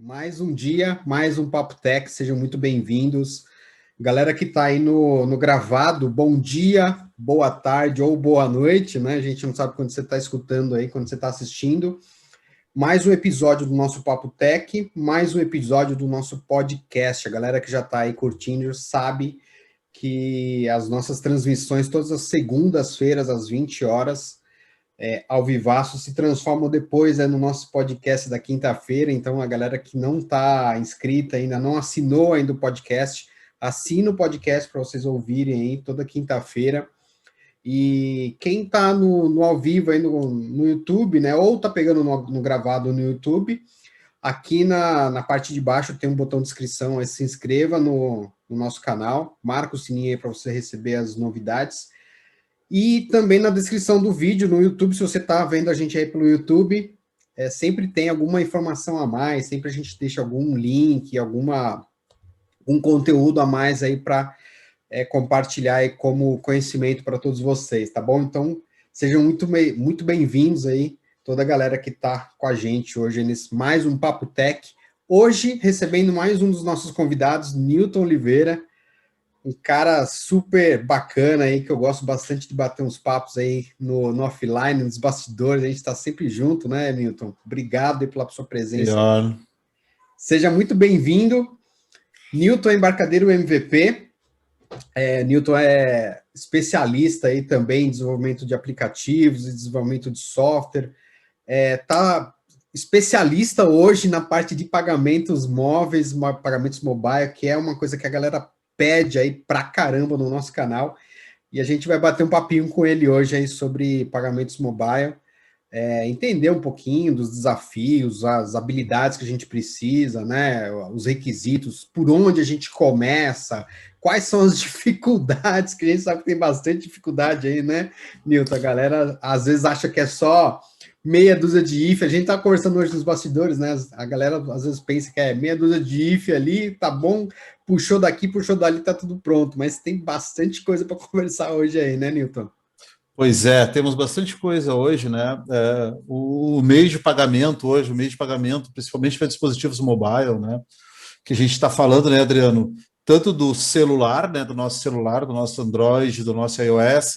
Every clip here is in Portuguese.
Mais um dia, mais um Papo Tech, sejam muito bem-vindos. Galera que está aí no gravado, bom dia, boa tarde ou boa noite, né? A gente não sabe quando você está escutando aí, quando você está assistindo. Mais um episódio do nosso Papo Tech, mais um episódio do nosso podcast. A galera que já está aí curtindo sabe que as nossas transmissões, todas as segundas-feiras, às 20 horas, ao vivaço, se transformam depois no nosso podcast da quinta-feira. Então, a galera que não está inscrita ainda, não assinou ainda o podcast, assina o podcast para vocês ouvirem aí toda quinta-feira. E quem está no ao vivo aí no YouTube, né, ou está pegando no gravado no YouTube, aqui na parte de baixo tem um botão de inscrição, aí se inscreva no nosso canal, marca o sininho aí para você receber as novidades. E também na descrição do vídeo, no YouTube, se você está vendo a gente aí pelo YouTube, sempre tem alguma informação a mais, sempre a gente deixa algum link, algum conteúdo a mais aí para compartilhar aí como conhecimento para todos vocês, tá bom? Então, sejam muito bem-vindos aí, toda a galera que está com a gente hoje nesse mais um Papo Tech. Hoje, recebendo mais um dos nossos convidados, Newton Oliveira, um cara super bacana aí, que eu gosto bastante de bater uns papos aí no offline, nos bastidores, a gente está sempre junto, né, Newton? Obrigado aí pela sua presença. Melhor. Seja muito bem-vindo. Newton é embarcadeiro MVP, Newton é especialista aí também em desenvolvimento de aplicativos e desenvolvimento de software, tá especialista hoje na parte de pagamentos móveis, pagamentos mobile, que é uma coisa que a galera pede aí pra caramba no nosso canal, e a gente vai bater um papinho com ele hoje aí sobre pagamentos mobile, entender um pouquinho dos desafios, as habilidades que a gente precisa, né, os requisitos, por onde a gente começa, quais são as dificuldades, que a gente sabe que tem bastante dificuldade aí, né, Nilton? A galera às vezes acha que é só meia dúzia de if, a gente tá conversando hoje nos bastidores, né, a galera às vezes pensa que é meia dúzia de if ali, tá bom, puxou daqui, puxou dali, tá tudo pronto, mas tem bastante coisa para conversar hoje aí, né, Nilton? Pois é, temos bastante coisa hoje, né? O meio de pagamento hoje, o meio de pagamento, principalmente para dispositivos mobile, né? Que a gente está falando, né, Adriano? Tanto do celular, né? Do nosso Android, do nosso iOS,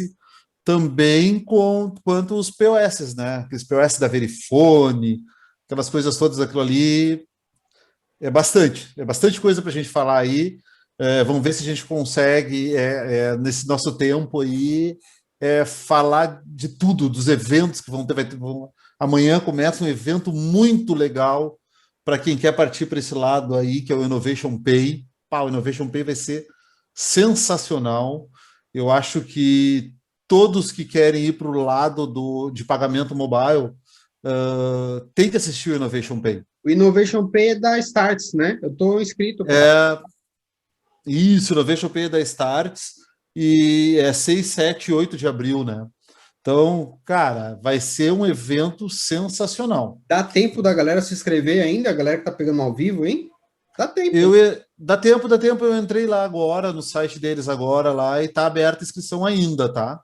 também quanto os POS, né? Aqueles POS da Verifone, aquelas coisas todas, aquilo ali é bastante coisa para a gente falar aí. Vamos ver se a gente consegue, nesse nosso tempo aí, falar de tudo, dos eventos que vão ter. Amanhã começa um evento muito legal para quem quer partir para esse lado aí, que é o Innovation Pay. O Innovation Pay vai ser sensacional. Eu acho que todos que querem ir para o lado de pagamento mobile tem que assistir o Innovation Pay. O Innovation Pay é da Starts, né? Eu estou inscrito. Isso, Innovation Pay é da Starts e é 6, 7 e 8 de abril, né? Então, cara, vai ser um evento sensacional. Dá tempo da galera se inscrever ainda? A galera que tá pegando ao vivo, hein? Dá tempo. Dá tempo. Eu entrei lá agora, no site deles agora, lá, e tá aberta a inscrição ainda, tá?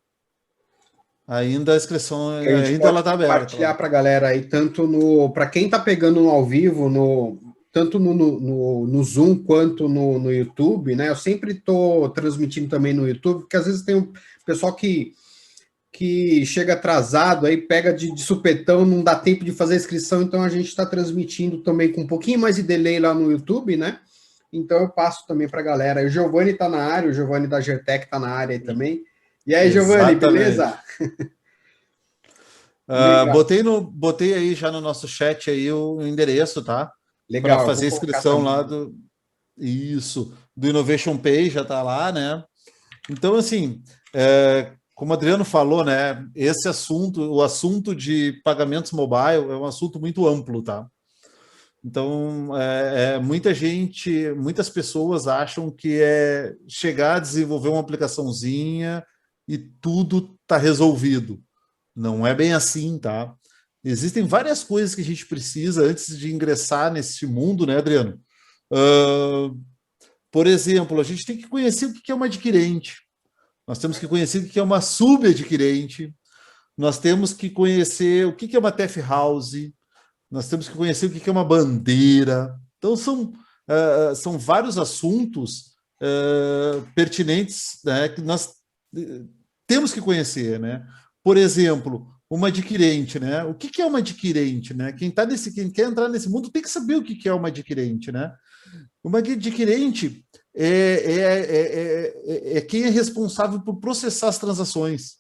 Ainda a inscrição, ainda ela tá aberta. Compartilhar para a galera aí, tanto para quem tá pegando no ao vivo, tanto no Zoom quanto no YouTube, né? Eu sempre tô transmitindo também no YouTube, porque às vezes tem um pessoal que chega atrasado, aí pega de supetão, não dá tempo de fazer a inscrição, então a gente está transmitindo também com um pouquinho mais de delay lá no YouTube, né? Então eu passo também para a galera. O Giovanni está na área, o Giovanni da Gertec está na área aí também. E aí, Giovanni, beleza? Botei aí já no nosso chat aí o endereço, tá? Legal. Para fazer a inscrição lá do Innovation Pay, já tá lá, né? Então, assim, como o Adriano falou, né? Esse assunto, o assunto de pagamentos mobile é um assunto muito amplo, tá? Então, muitas pessoas acham que é chegar a desenvolver uma aplicaçãozinha e tudo tá resolvido. Não é bem assim, tá? Existem várias coisas que a gente precisa antes de ingressar nesse mundo, né, Adriano? Por exemplo, a gente tem que conhecer o que é uma adquirente. Nós temos que conhecer o que é uma subadquirente. Nós temos que conhecer o que é uma TEF House. Nós temos que conhecer o que é uma bandeira. Então, são vários assuntos pertinentes, né, que nós temos que conhecer, né? Por exemplo, uma adquirente, né? O que é uma adquirente, né? Quem quer entrar nesse mundo tem que saber o que é uma adquirente, né? Uma adquirente é quem é responsável por processar as transações.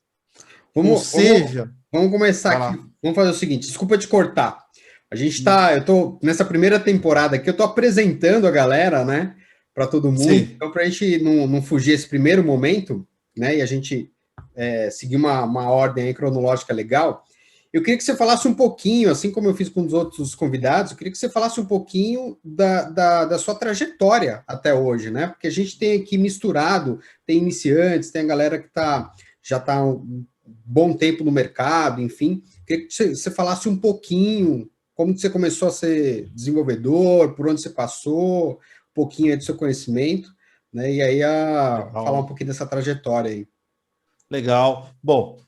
Ou seja, vamos começar aqui. Vamos fazer o seguinte, desculpa te cortar. Eu tô nessa primeira temporada aqui, eu tô apresentando a galera, né, para todo mundo. Sim. Então, para a gente não fugir esse primeiro momento, né, e a gente seguir uma ordem aí cronológica legal, eu queria que você falasse um pouquinho, assim como eu fiz com os outros convidados, eu queria que você falasse um pouquinho da sua trajetória até hoje, né? Porque a gente tem aqui misturado, tem iniciantes, tem a galera que já está um bom tempo no mercado, enfim. Eu queria que você falasse um pouquinho como que você começou a ser desenvolvedor, por onde você passou, um pouquinho aí do seu conhecimento, né? E aí falar um pouquinho dessa trajetória aí. Legal. Bom,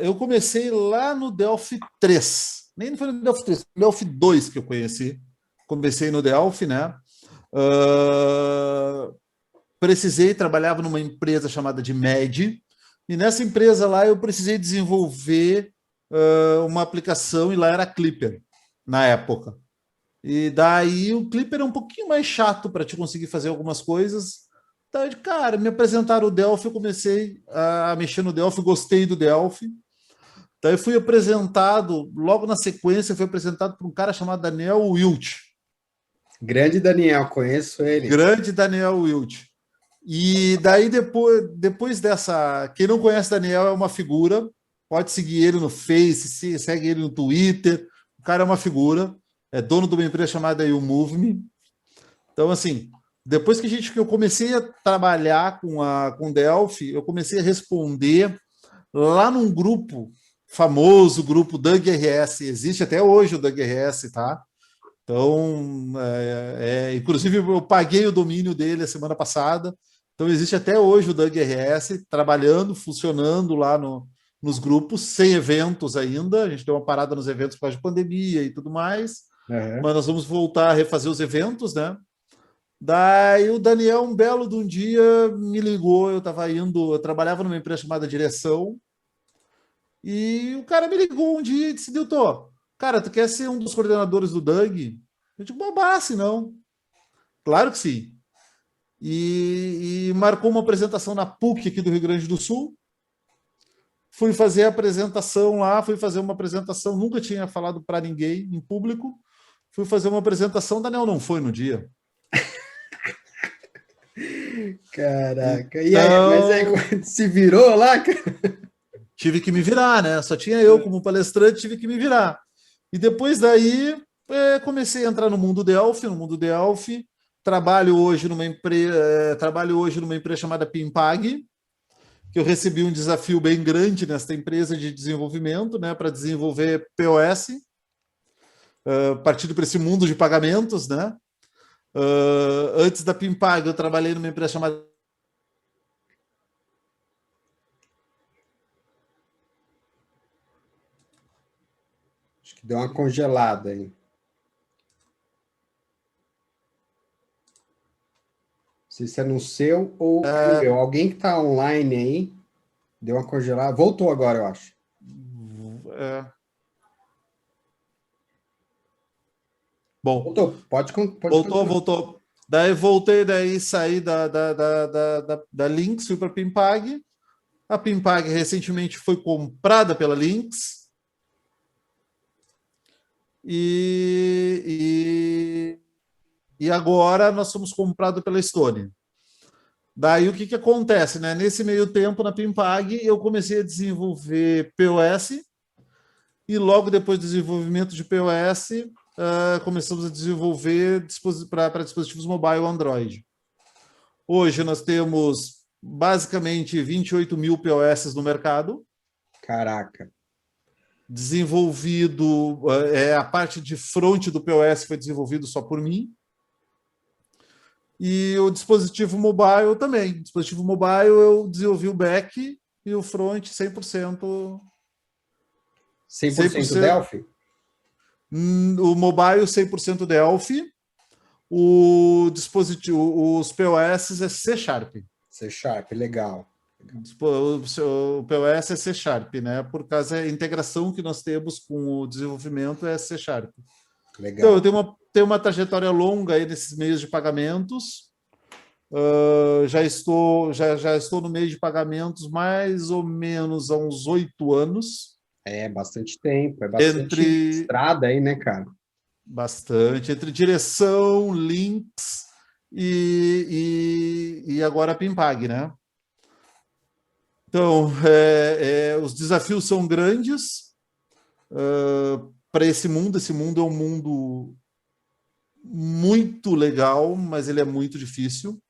eu comecei lá no Delphi 3. Nem foi no Delphi 3, no Delphi 2 que eu conheci. Comecei no Delphi, né? Trabalhava numa empresa chamada de MED, e nessa empresa lá eu precisei desenvolver uma aplicação, e lá era Clipper, na época. E daí o Clipper é um pouquinho mais chato para te conseguir fazer algumas coisas. Daí, cara, me apresentaram o Delphi, eu comecei a mexer no Delphi, gostei do Delphi. Daí fui apresentado, logo na sequência, fui apresentado por um cara chamado Daniel Wilt. Grande Daniel, conheço ele. Grande Daniel Wilt. E daí, depois dessa... Quem não conhece Daniel é uma figura, pode seguir ele no Face, segue ele no Twitter. O cara é uma figura, é dono de uma empresa chamada YouMove. Então, assim, depois que eu comecei a trabalhar com Delphi, eu comecei a responder lá num grupo famoso, o grupo DugRS. Existe até hoje o DugRS, tá? Então, inclusive, eu paguei o domínio dele a semana passada. Então, existe até hoje o DugRS trabalhando, funcionando lá nos grupos, sem eventos ainda. A gente deu uma parada nos eventos por causa de pandemia e tudo mais. Uhum. Mas nós vamos voltar a refazer os eventos, né? Daí o Daniel, um belo de um dia, me ligou. Eu trabalhava numa empresa chamada Direção, e o cara me ligou um dia e disse: Dilton, cara, tu quer ser um dos coordenadores do Doug? Eu digo: babasse, não. Claro que sim. E marcou uma apresentação na PUC aqui do Rio Grande do Sul. Fui fazer a apresentação lá, nunca tinha falado para ninguém em público. Fui fazer uma apresentação, Daniel não foi no dia. Caraca, e aí, mas aí se virou lá, cara? Tive que me virar, né? Só tinha eu como palestrante, tive que me virar. E depois daí comecei a entrar no mundo Delphi. Trabalho hoje numa empresa chamada Pimpag, que eu recebi um desafio bem grande nesta empresa de desenvolvimento, né, para desenvolver POS, partindo para esse mundo de pagamentos, né? Antes da Pimpag, eu trabalhei numa empresa chamada... Acho que deu uma congelada aí. Não sei se é no seu ou no meu. Alguém que está online aí, deu uma congelada. Voltou agora, eu acho. Bom, voltou. Pode voltou. Daí voltei, saí da Lynx, fui para a Pimpag. A Pimpag recentemente foi comprada pela Lynx. E agora nós somos comprados pela Estônia. Daí o que acontece, né? Nesse meio tempo, na Pimpag, eu comecei a desenvolver POS, e logo depois do desenvolvimento de POS, começamos a desenvolver para dispositivos mobile Android. Hoje nós temos basicamente 28 mil POS no mercado. Caraca. Desenvolvido, a parte de front do POS foi desenvolvido só por mim. E o dispositivo mobile também. O dispositivo mobile eu desenvolvi o back e o front 100%. 100% Delphi? O mobile 100% Delphi. o dispositivo, os POS é C Sharp. C Sharp, legal. O POS é C Sharp, né? Por causa da integração que nós temos com o desenvolvimento é C Sharp. Legal. Então, eu tenho uma trajetória longa aí nesses meios de pagamentos. Já estou no meio de pagamentos mais ou menos há uns 8 anos. É bastante tempo, é bastante estrada aí, né, cara? Bastante. Entre direção, links e agora a Pimpag, né? Então, os desafios são grandes para esse mundo. Esse mundo é um mundo muito legal, mas ele é muito difícil.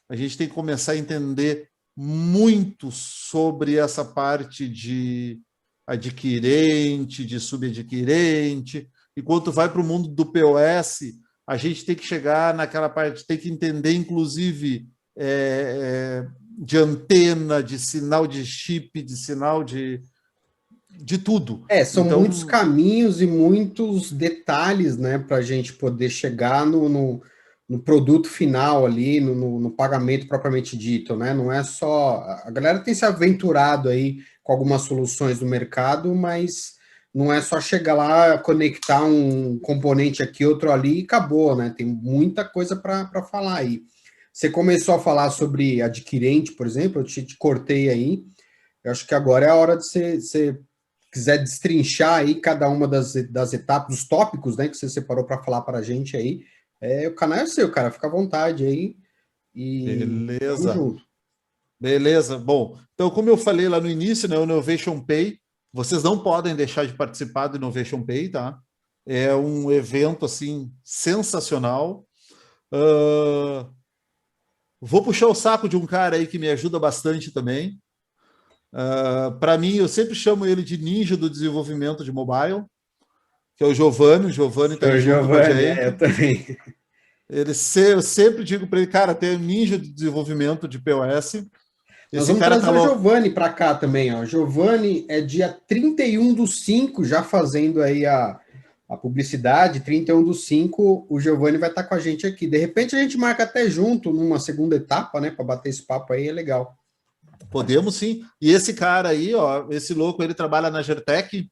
A gente tem que começar a entender muito sobre essa parte de adquirente, de subadquirente. E quando vai para o mundo do POS, a gente tem que chegar naquela parte, tem que entender, inclusive, de antena, de sinal de chip, de sinal de tudo. São então, muitos caminhos e muitos detalhes, né, para a gente poder chegar no produto final ali, no pagamento propriamente dito, né? Não é só... A galera tem se aventurado aí com algumas soluções do mercado, mas não é só chegar lá, conectar um componente aqui, outro ali e acabou, né? Tem muita coisa para falar aí. Você começou a falar sobre adquirente, por exemplo, eu te cortei aí. Eu acho que agora é a hora de você quiser destrinchar aí cada uma das etapas, dos tópicos, né, que você separou para falar para a gente aí. O canal é seu, cara, fica à vontade aí. Beleza. Tamo junto. Beleza. Bom, então, como eu falei lá no início, né, o Innovation Pay, vocês não podem deixar de participar do Innovation Pay, tá? É um evento, assim, sensacional. Vou puxar o saco de um cara aí que me ajuda bastante também. Para mim, eu sempre chamo ele de ninja do desenvolvimento de mobile, que é o Giovanni. O Giovanni está junto com a gente. Eu também. Eu sempre digo para ele, cara, tem um ninja de desenvolvimento de POS. Nós vamos trazer o Giovanni para cá também. Ó. O Giovanni é dia 31/5, já fazendo aí a publicidade, 31/5, o Giovanni vai estar com a gente aqui. De repente a gente marca até junto numa segunda etapa, né, para bater esse papo aí, é legal. Podemos sim. E esse cara aí, ó, esse louco, ele trabalha na Gertec.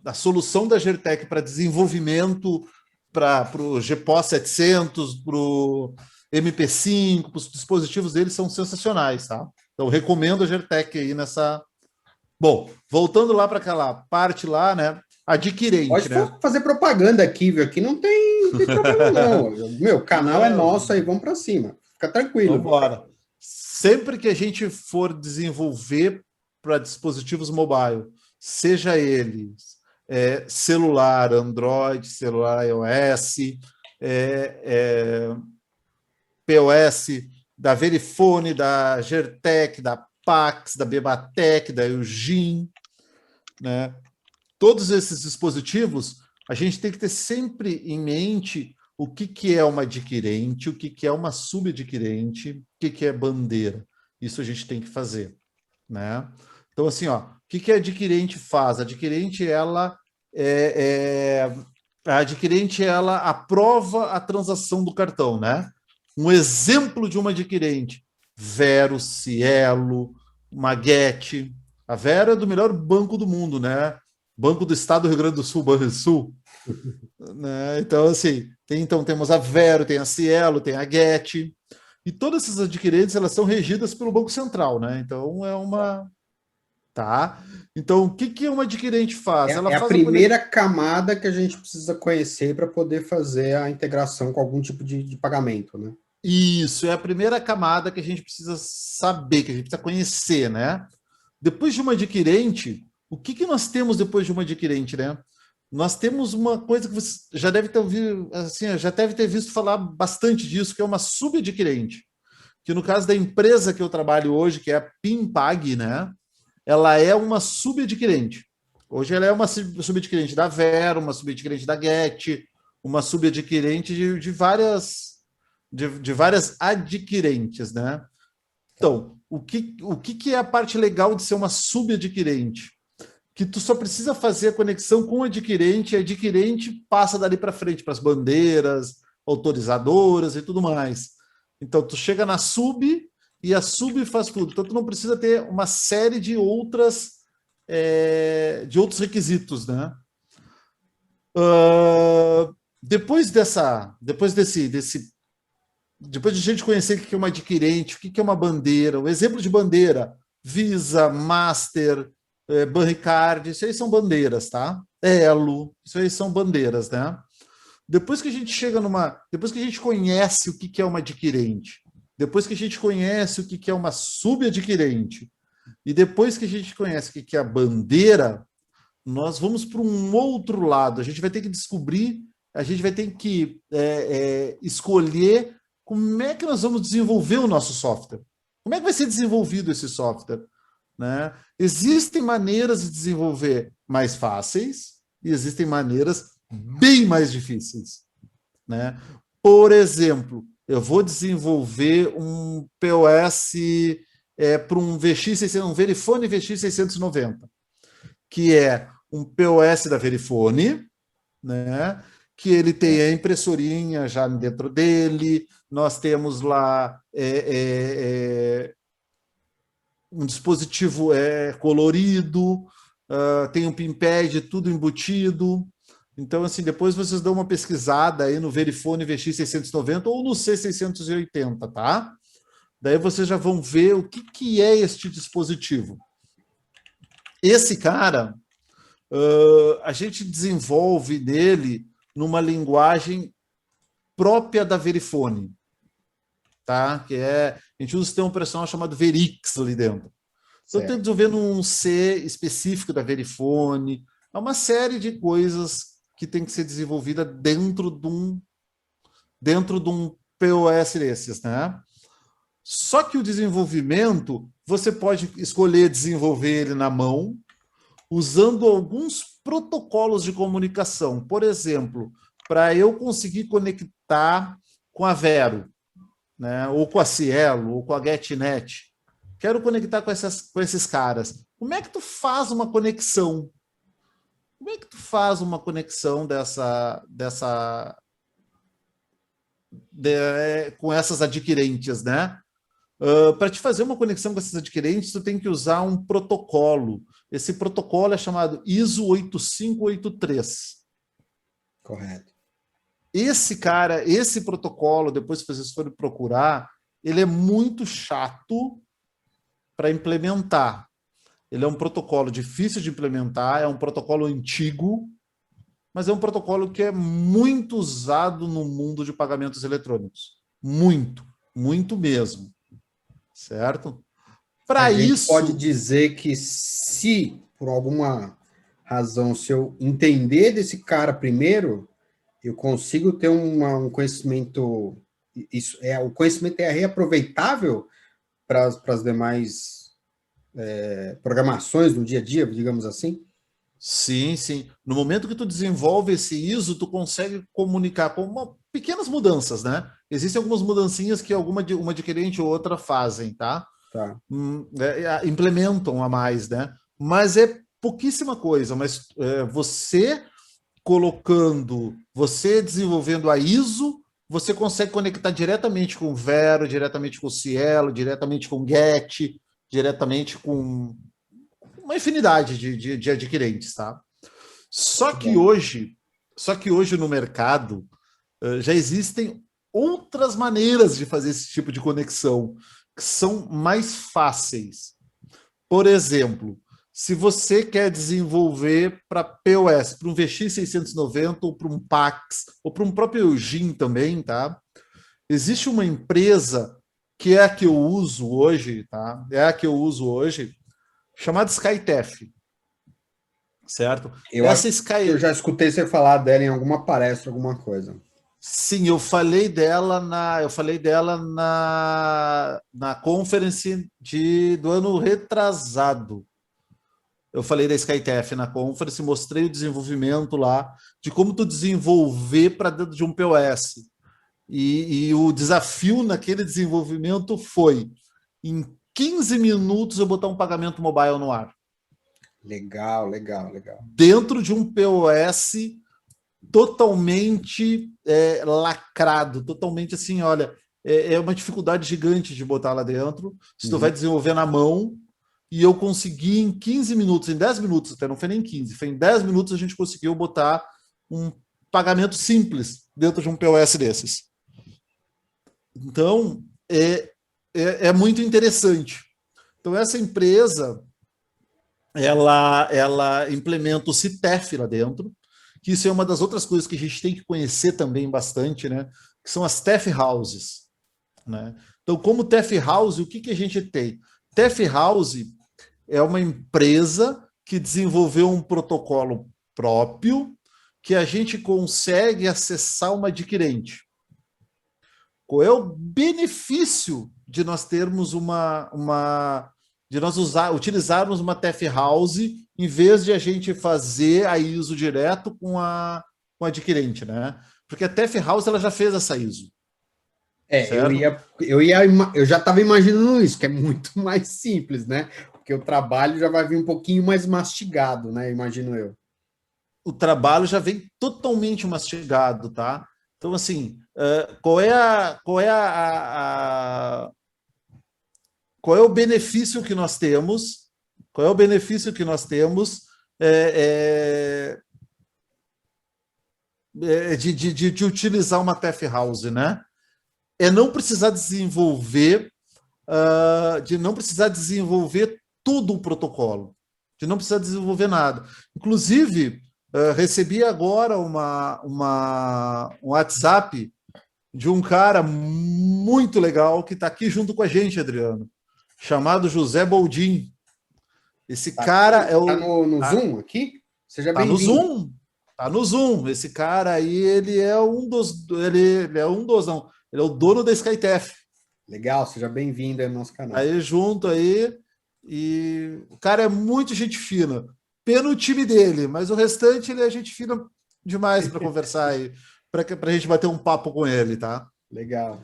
A solução da Gertec para desenvolvimento para o GPOS 700, para o MP5, para os dispositivos deles são sensacionais, tá? Então, recomendo a Gertec aí nessa... Bom, voltando lá para aquela parte lá, né? Adquirente, pode né? fazer propaganda aqui, viu? Aqui não tem problema, não. Meu, canal é nosso aí, vamos para cima. Fica tranquilo. Vamos embora. Sempre que a gente for desenvolver para dispositivos mobile, seja eles celular Android, celular iOS, POS da Verifone, da Gertec, da Pax, da Bebatec, da Eugene, né? Todos esses dispositivos, a gente tem que ter sempre em mente o que é uma adquirente, o que é uma subadquirente, o que é bandeira. Isso a gente tem que fazer, né? Então, assim, ó, o que a adquirente faz? A adquirente, ela aprova a transação do cartão, né? Um exemplo de uma adquirente, Vero, Cielo, Maguete. A Vero é do melhor banco do mundo, né? Banco do Estado do Rio Grande do Sul, Banrisul. Né? Então, assim, temos a Vero, tem a Cielo, tem a Get, e todas essas adquirentes, elas são regidas pelo Banco Central, né? Então, é uma... Tá? Então, o que uma adquirente faz? Ela faz a primeira camada que a gente precisa conhecer para poder fazer a integração com algum tipo de pagamento, né? Isso, é a primeira camada que a gente precisa saber, que a gente precisa conhecer, né? Depois de uma adquirente, o que nós temos depois de uma adquirente, né? Nós temos uma coisa que você já deve ter ouvido, assim, já deve ter visto falar bastante disso, que é uma subadquirente. Que no caso da empresa que eu trabalho hoje, que é a Pimpag, né? Ela é uma subadquirente. Hoje ela é uma subadquirente da Vero, uma subadquirente da Get, uma subadquirente de várias adquirentes, né? Então, o que é a parte legal de ser uma subadquirente? Que tu só precisa fazer a conexão com o adquirente, e o adquirente passa dali para frente, para as bandeiras, autorizadoras e tudo mais. Então, tu chega na sub e a sub faz tudo. Então, tu não precisa ter uma série de outros requisitos, né? Depois de a gente conhecer o que é uma adquirente, o que é uma bandeira, o exemplo de bandeira, Visa, Master, Banricard, isso aí são bandeiras, tá? Elo, isso aí são bandeiras, né? Depois que a gente depois que a gente conhece o que é uma adquirente, depois que a gente conhece o que é uma subadquirente, e depois que a gente conhece o que é a bandeira, nós vamos para um outro lado. A gente vai ter que descobrir, a gente vai ter que escolher como é que nós vamos desenvolver o nosso software. Como é que vai ser desenvolvido esse software? Né? Existem maneiras de desenvolver mais fáceis e existem maneiras bem mais difíceis. Né? Por exemplo, eu vou desenvolver um POS para um um Verifone VX690, que é um POS da Verifone, né? Que ele tem a impressorinha já dentro dele, nós temos lá um dispositivo colorido, tem um pinpad, tudo embutido. Então, assim, depois vocês dão uma pesquisada aí no Verifone VX690 ou no C680, tá? Daí vocês já vão ver o que é este dispositivo. Esse cara, a gente desenvolve nele numa linguagem própria da Verifone, tá? A gente usa um sistema operacional chamado Verix ali dentro. Então, estou desenvolvendo um C específico da Verifone, é uma série de coisas que tem que ser desenvolvida dentro de um POS desses, né? Só que o desenvolvimento, você pode escolher desenvolver ele na mão, usando alguns protocolos de comunicação. Por exemplo, para eu conseguir conectar com a Vero, né, ou com a Cielo, ou com a GetNet, quero conectar com esses caras. Como é que tu faz uma conexão? Como é que tu faz uma conexão com essas adquirentes, né? Para te fazer uma conexão com essas adquirentes, tu tem que usar um protocolo. Esse protocolo é chamado ISO 8583. Correto. Esse protocolo, depois que vocês forem procurar, ele é muito chato para implementar. Ele é um protocolo difícil de implementar, é um protocolo antigo, mas é um protocolo que é muito usado no mundo de pagamentos eletrônicos. Muito, muito mesmo. Certo? Para isso, a gente pode dizer que se, por alguma razão, se eu entender desse cara primeiro, eu consigo ter um conhecimento... o conhecimento é reaproveitável para as demais programações do dia a dia, digamos assim? Sim, sim. No momento que tu desenvolve esse ISO, tu consegue comunicar com pequenas mudanças, né? Existem algumas mudancinhas que uma adquirente ou outra fazem, tá? Implementam a mais, né? Mas é pouquíssima coisa. Mas você desenvolvendo a ISO, você consegue conectar diretamente com o Vero, diretamente com o Cielo, diretamente com o Get, diretamente com uma infinidade de adquirentes, tá? Só que hoje no mercado já existem outras maneiras de fazer esse tipo de conexão que são mais fáceis. Por exemplo, se você quer desenvolver para POS, para um VX690 ou para um Pax, ou para um próprio Eugene também, tá? Existe uma empresa que é a que eu uso hoje, tá? Chamada SkyTef. Certo? Eu já escutei você falar dela em alguma palestra, alguma coisa. Sim, eu falei dela na conference do ano retrasado. Eu falei da SkyTef na conference, mostrei o desenvolvimento lá, de como tu desenvolver para dentro de um POS. E o desafio naquele desenvolvimento foi, em 15 minutos, eu botar um pagamento mobile no ar. Legal. Dentro de um POS totalmente lacrado, totalmente assim, olha, é uma dificuldade gigante de botar lá dentro, se tu vai desenvolver na mão, e eu consegui em 15 minutos, em 10 minutos, até não foi nem 15, foi em 10 minutos a gente conseguiu botar um pagamento simples dentro de um POS desses. Então, é muito interessante. Então, essa empresa, ela implementa o CITEF lá dentro, que isso é uma das outras coisas que a gente tem que conhecer também bastante, né? Que são as TEF Houses, né? Então, como TEF House, o que a gente tem? TEF House é uma empresa que desenvolveu um protocolo próprio que a gente consegue acessar uma adquirente. Qual é o benefício de nós termos utilizarmos uma TEF House em vez de a gente fazer a ISO direto com a adquirente, né? Porque a TEF House ela já fez essa ISO. Eu já estava imaginando isso, que é muito mais simples, né? Porque o trabalho já vai vir um pouquinho mais mastigado, né? Imagino eu. O trabalho já vem totalmente mastigado, tá? Então, assim, qual é o benefício que nós temos? Qual é o benefício que nós temos de utilizar uma TEF House, né? É não precisar desenvolver, tudo o protocolo, de não precisar desenvolver nada. Inclusive, recebi agora um WhatsApp de um cara muito legal que está aqui junto com a gente, Adriano, chamado José Boldin. Esse cara é o... Está no Zoom aqui? Seja bem-vindo. Está no Zoom. Está no Zoom. Esse cara aí, ele é ele é o dono da SkyTEF. Legal, seja bem-vindo aí no nosso canal. Aí junto aí, e o cara é muito gente fina. Pena o time dele, mas o restante ele é gente fina demais para conversar aí, para a gente bater um papo com ele, tá? Legal.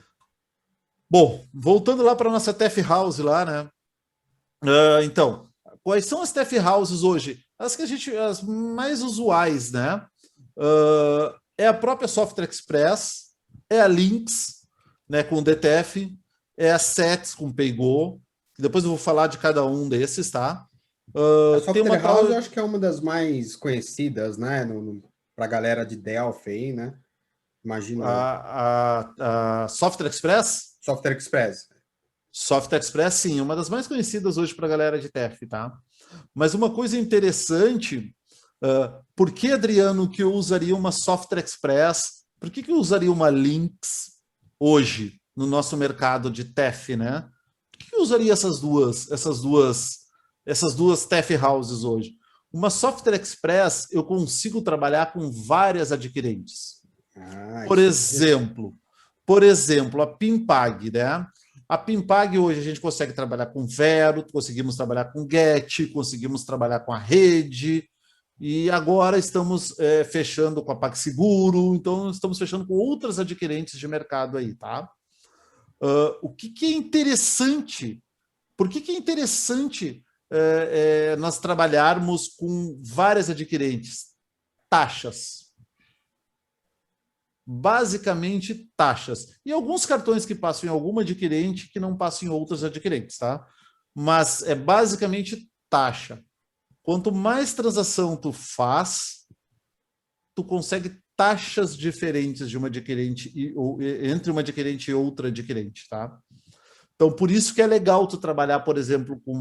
Bom, voltando lá para nossa TEF House lá, né? Então, quais são as TEF Houses hoje? As mais usuais, né? É a própria Software Express, é a Lynx, né, com o DTF, é a SETS com PayGo. Depois eu vou falar de cada um desses, tá? A Software House eu acho que é uma das mais conhecidas, né? Para a galera de Delphi aí, né? Imagino. A Software Express? Software Express. Software Express, sim, uma das mais conhecidas hoje para a galera de TEF, tá? Mas uma coisa interessante, por que, Adriano, que eu usaria uma Software Express? Por que eu usaria uma Lynx hoje no nosso mercado de TEF, né? Por que eu usaria essas duas TEF Houses hoje? Uma Software Express, eu consigo trabalhar com várias adquirentes. Por exemplo, a Pimpag, né? A Pimpag hoje a gente consegue trabalhar com Vero, conseguimos trabalhar com Get, conseguimos trabalhar com a Rede, e agora estamos fechando com a PagSeguro, então estamos fechando com outras adquirentes de mercado aí, tá? O que é interessante? Por que é interessante nós trabalharmos com várias adquirentes? Taxas. Basicamente, taxas. E alguns cartões que passam em alguma adquirente que não passam em outras adquirentes, tá? Mas é basicamente taxa. Quanto mais transação tu faz, tu consegue taxas diferentes de uma adquirente entre uma adquirente e outra adquirente, tá? Então, por isso que é legal tu trabalhar, por exemplo, com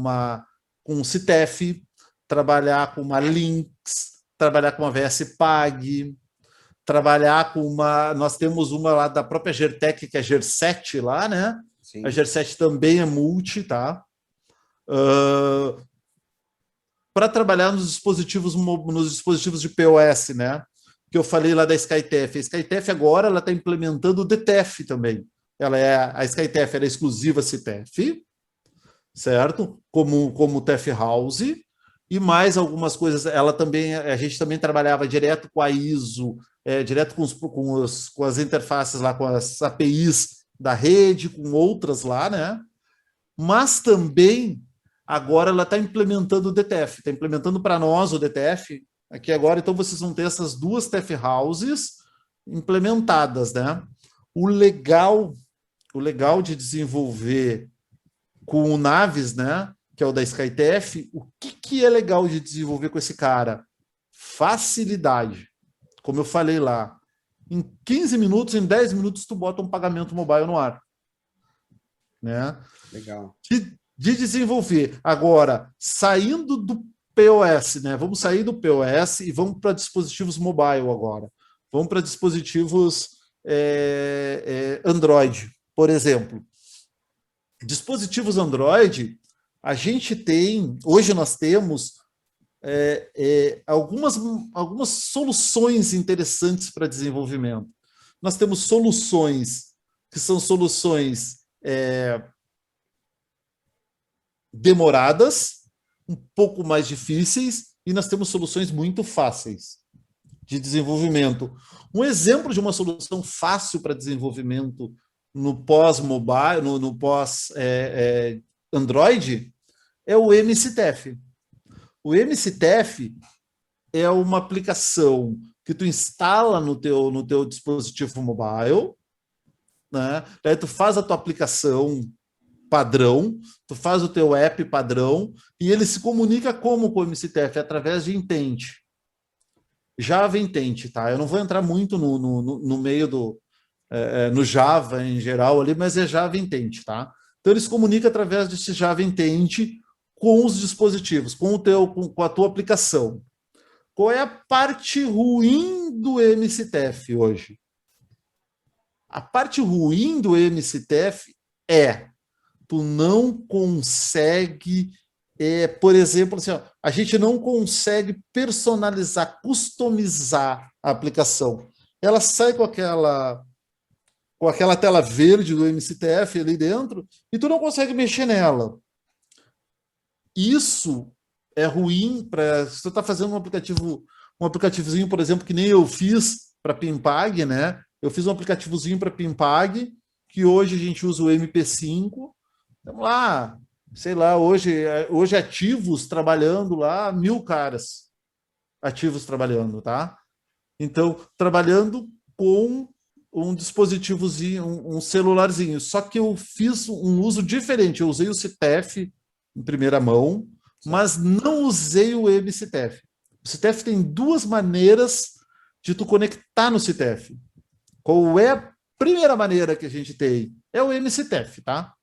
um CITEF, trabalhar com uma Lynx, trabalhar com uma VS Pag, trabalhar com nós temos uma lá da própria Gertec, que é a Ger7 lá, né? Sim. A Ger7 também é multi, tá? Para trabalhar nos dispositivos de POS, né? Que eu falei lá da SkyTEF. A SkyTEF agora ela está implementando o DTF também. A SkyTEF era exclusiva CITEF, certo? Como TEF House, e mais algumas coisas. A gente também trabalhava direto com a ISO, direto com as interfaces lá, com as APIs da rede, com outras lá, né? Mas também agora ela está implementando o DTF, está implementando para nós o DTF aqui agora, então vocês vão ter essas duas TF Houses implementadas, né? O legal de desenvolver com o Naves, né? Que é o da SkyTF, o que é legal de desenvolver com esse cara? Facilidade. Como eu falei lá, em 15 minutos, em 10 minutos, tu bota um pagamento mobile no ar. Né? Legal. De desenvolver. Agora, saindo do POS, né? Vamos sair do POS e vamos para dispositivos mobile agora. Vamos para dispositivos Android, por exemplo. Dispositivos Android, a gente tem, hoje nós temos algumas soluções interessantes para desenvolvimento. Nós temos soluções que são soluções demoradas, um pouco mais difíceis, e nós temos soluções muito fáceis de desenvolvimento. Um exemplo de uma solução fácil para desenvolvimento no pós-mobile, no pós-Android, é o MCTF. O MCTF é uma aplicação que tu instala no teu dispositivo mobile, né? Daí tu faz a tua aplicação padrão, tu faz o teu app padrão e ele se comunica como com o MCTF? Através de Intent. Java Intent, tá? Eu não vou entrar muito no meio no Java em geral ali, mas é Java Intent, tá? Então ele se comunica através desse Java Intent com os dispositivos, com a tua aplicação. Qual é a parte ruim do MCTF hoje? A parte ruim do MCTF é tu não consegue, por exemplo, assim, ó, a gente não consegue personalizar, customizar a aplicação. Ela sai com aquela tela verde do MCTF ali dentro e tu não consegue mexer nela. Isso é ruim para se tu está fazendo um aplicativozinho, por exemplo, que nem eu fiz para Pimpag, né? Eu fiz um aplicativozinho para Pimpag, que hoje a gente usa o MP5. Estamos lá, sei lá, hoje ativos trabalhando lá, 1000 caras ativos trabalhando, tá? Então, trabalhando com um dispositivozinho, um celularzinho. Só que eu fiz um uso diferente. Eu usei o CTF em primeira mão, mas não usei o MCTF. O CTF tem duas maneiras de tu conectar no CTF. Qual é a primeira maneira que a gente tem? É o MCTF, tá?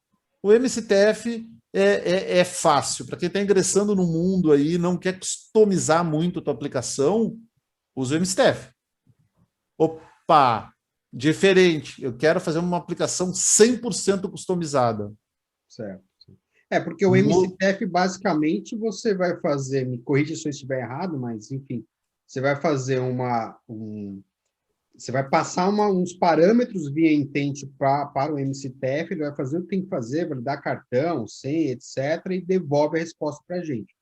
O MCTF é fácil. Para quem está ingressando no mundo aí, não quer customizar muito a tua aplicação, usa o MCTF. Opa, diferente. Eu quero fazer uma aplicação 100% customizada. Certo. Porque o MCTF, basicamente, você vai fazer, me corrija se eu estiver errado, mas, enfim, você vai fazer você vai passar uns parâmetros via Intent para o MCTF, ele vai fazer o que tem que fazer, validar cartão, senha, etc., e devolve a resposta para a gente.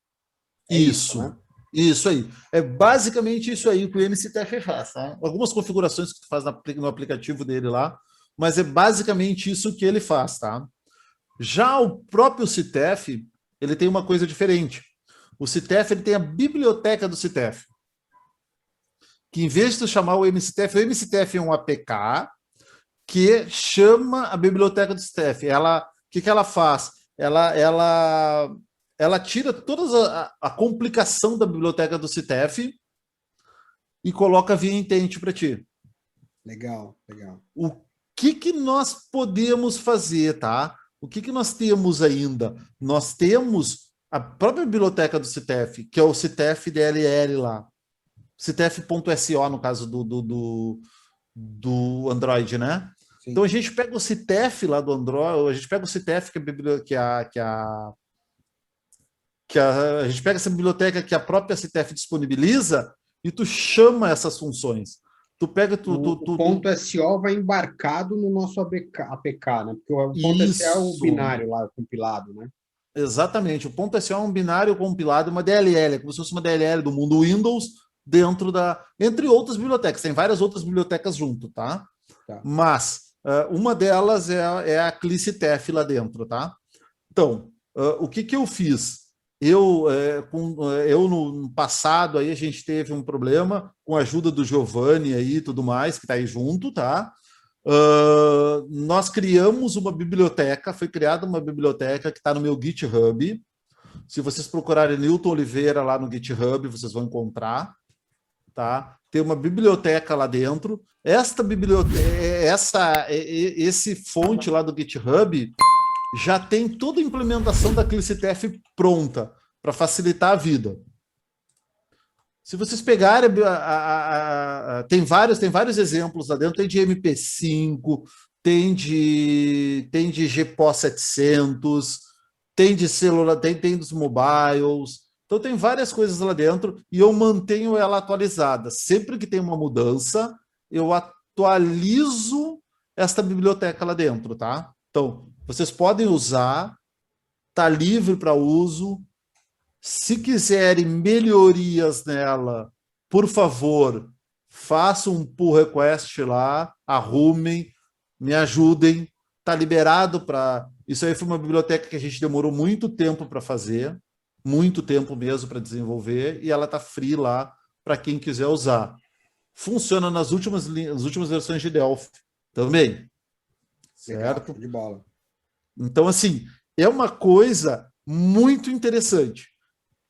Isso, né? Isso aí. É basicamente isso aí que o MCTF faz, tá? Algumas configurações que tu faz no aplicativo dele lá, mas é basicamente isso que ele faz, tá? Já o próprio CTF, ele tem uma coisa diferente. O CTF, ele tem a biblioteca do CTF. Que em vez de tu chamar o MCTF é um APK que chama a biblioteca do CTF. O que ela faz? Ela tira toda a complicação da biblioteca do CTF e coloca via Intent para ti. Legal. O que nós podemos fazer, tá? O que nós temos ainda? Nós temos a própria biblioteca do CTF, que é o CTF DLL lá. CTF.so, no caso do Android, né? Sim. Então a gente pega o CTF lá do Android, a gente pega o CTF a gente pega essa biblioteca que a própria CTF disponibiliza e tu chama essas funções. Tu pega o ponto .so vai embarcado no nosso APK, né? Porque o ponto .so é o binário lá, o compilado, né? Exatamente. O ponto .so é um binário compilado, uma DLL, como se fosse uma DLL do mundo Windows dentro entre outras bibliotecas. Tem várias outras bibliotecas junto, tá? Mas uma delas é a CliCTF lá dentro, tá? Então, o que eu fiz? eu no passado aí a gente teve um problema com a ajuda do Giovanni aí e tudo mais, que está aí junto, tá? Nós criamos uma biblioteca, foi criada uma biblioteca que está no meu GitHub. Se vocês procurarem Newton Oliveira lá no GitHub, vocês vão encontrar, tá? Tem uma biblioteca lá dentro. Esta biblioteca, esse fonte lá do GitHub já tem toda a implementação da ClicTF pronta para facilitar a vida. Se vocês pegarem, tem vários exemplos lá dentro, tem de MP5, tem de GPO 700, tem de celular, tem dos mobiles, então tem várias coisas lá dentro e eu mantenho ela atualizada. Sempre que tem uma mudança, eu atualizo esta biblioteca lá dentro, tá? Então, vocês podem usar, está livre para uso. Se quiserem melhorias nela, por favor, façam um pull request lá, arrumem, me ajudem. Está liberado para... Isso aí foi uma biblioteca que a gente demorou muito tempo para fazer, muito tempo mesmo para desenvolver, e ela está free lá para quem quiser usar. Funciona nas últimas versões de Delphi também. Certo? Legal, de bola. Então, assim, é uma coisa muito interessante.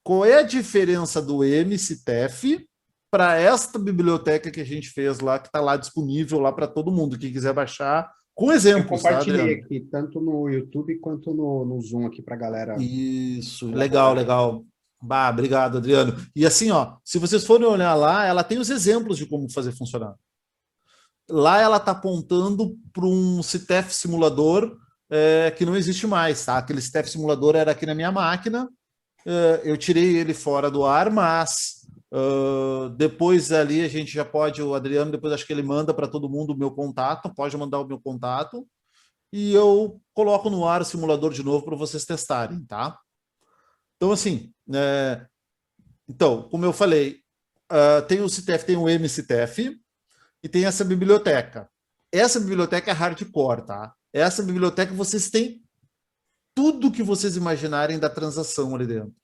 Qual é a diferença do MCTF para esta biblioteca que a gente fez lá, que está lá disponível lá para todo mundo, quem quiser baixar, com exemplos. Eu compartilhei aqui, tanto no YouTube quanto no Zoom aqui para a galera. Isso, legal. Bah, obrigado, Adriano. E assim, ó, se vocês forem olhar lá, ela tem os exemplos de como fazer funcionar. Lá ela está apontando para um CTF simulador que não existe mais, tá? Aquele CTF simulador era aqui na minha máquina, eu tirei ele fora do ar, mas depois ali a gente já pode, o Adriano, depois acho que ele manda para todo mundo o meu contato, pode mandar o meu contato, e eu coloco no ar o simulador de novo para vocês testarem, tá? Então, assim, então, como eu falei, tem o CTF, tem o MCTF, e tem essa biblioteca. Essa biblioteca é hardcore, tá? Essa biblioteca vocês têm tudo que vocês imaginarem da transação ali dentro.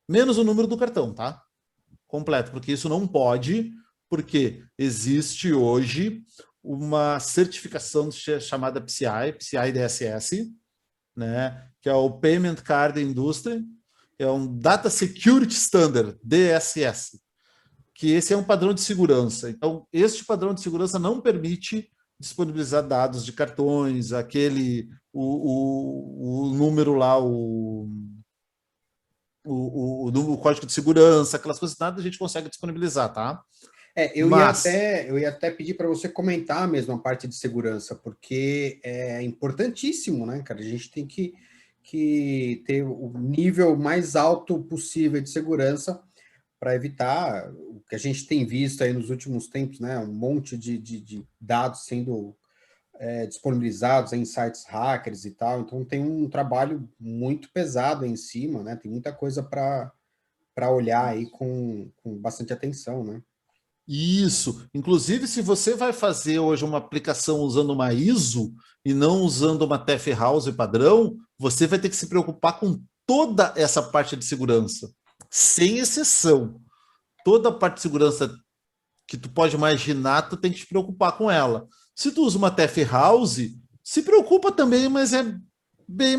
Menos o número do cartão, tá? Completo, porque isso não pode, porque existe hoje uma certificação chamada PCI DSS, né? Que é o Payment Card Industry, é um Data Security Standard, DSS, que esse é um padrão de segurança. Então, este padrão de segurança não permite disponibilizar dados de cartões, o número lá, o código de segurança, aquelas coisas, nada a gente consegue disponibilizar, tá? Eu ia até pedir para você comentar mesmo a parte de segurança, porque é importantíssimo, né, cara? A gente tem que ter o nível mais alto possível de segurança para evitar o que a gente tem visto aí nos últimos tempos, né? Um monte de dados sendo disponibilizados em sites hackers e tal. Então tem um trabalho muito pesado em cima, né? Tem muita coisa para olhar aí com bastante atenção, né? Isso. Inclusive, se você vai fazer hoje uma aplicação usando uma ISO e não usando uma TF House padrão, você vai ter que se preocupar com toda essa parte de segurança, sem exceção. Toda a parte de segurança que tu pode imaginar, tu tem que te preocupar com ela. Se tu usa uma TF House, se preocupa também, mas é bem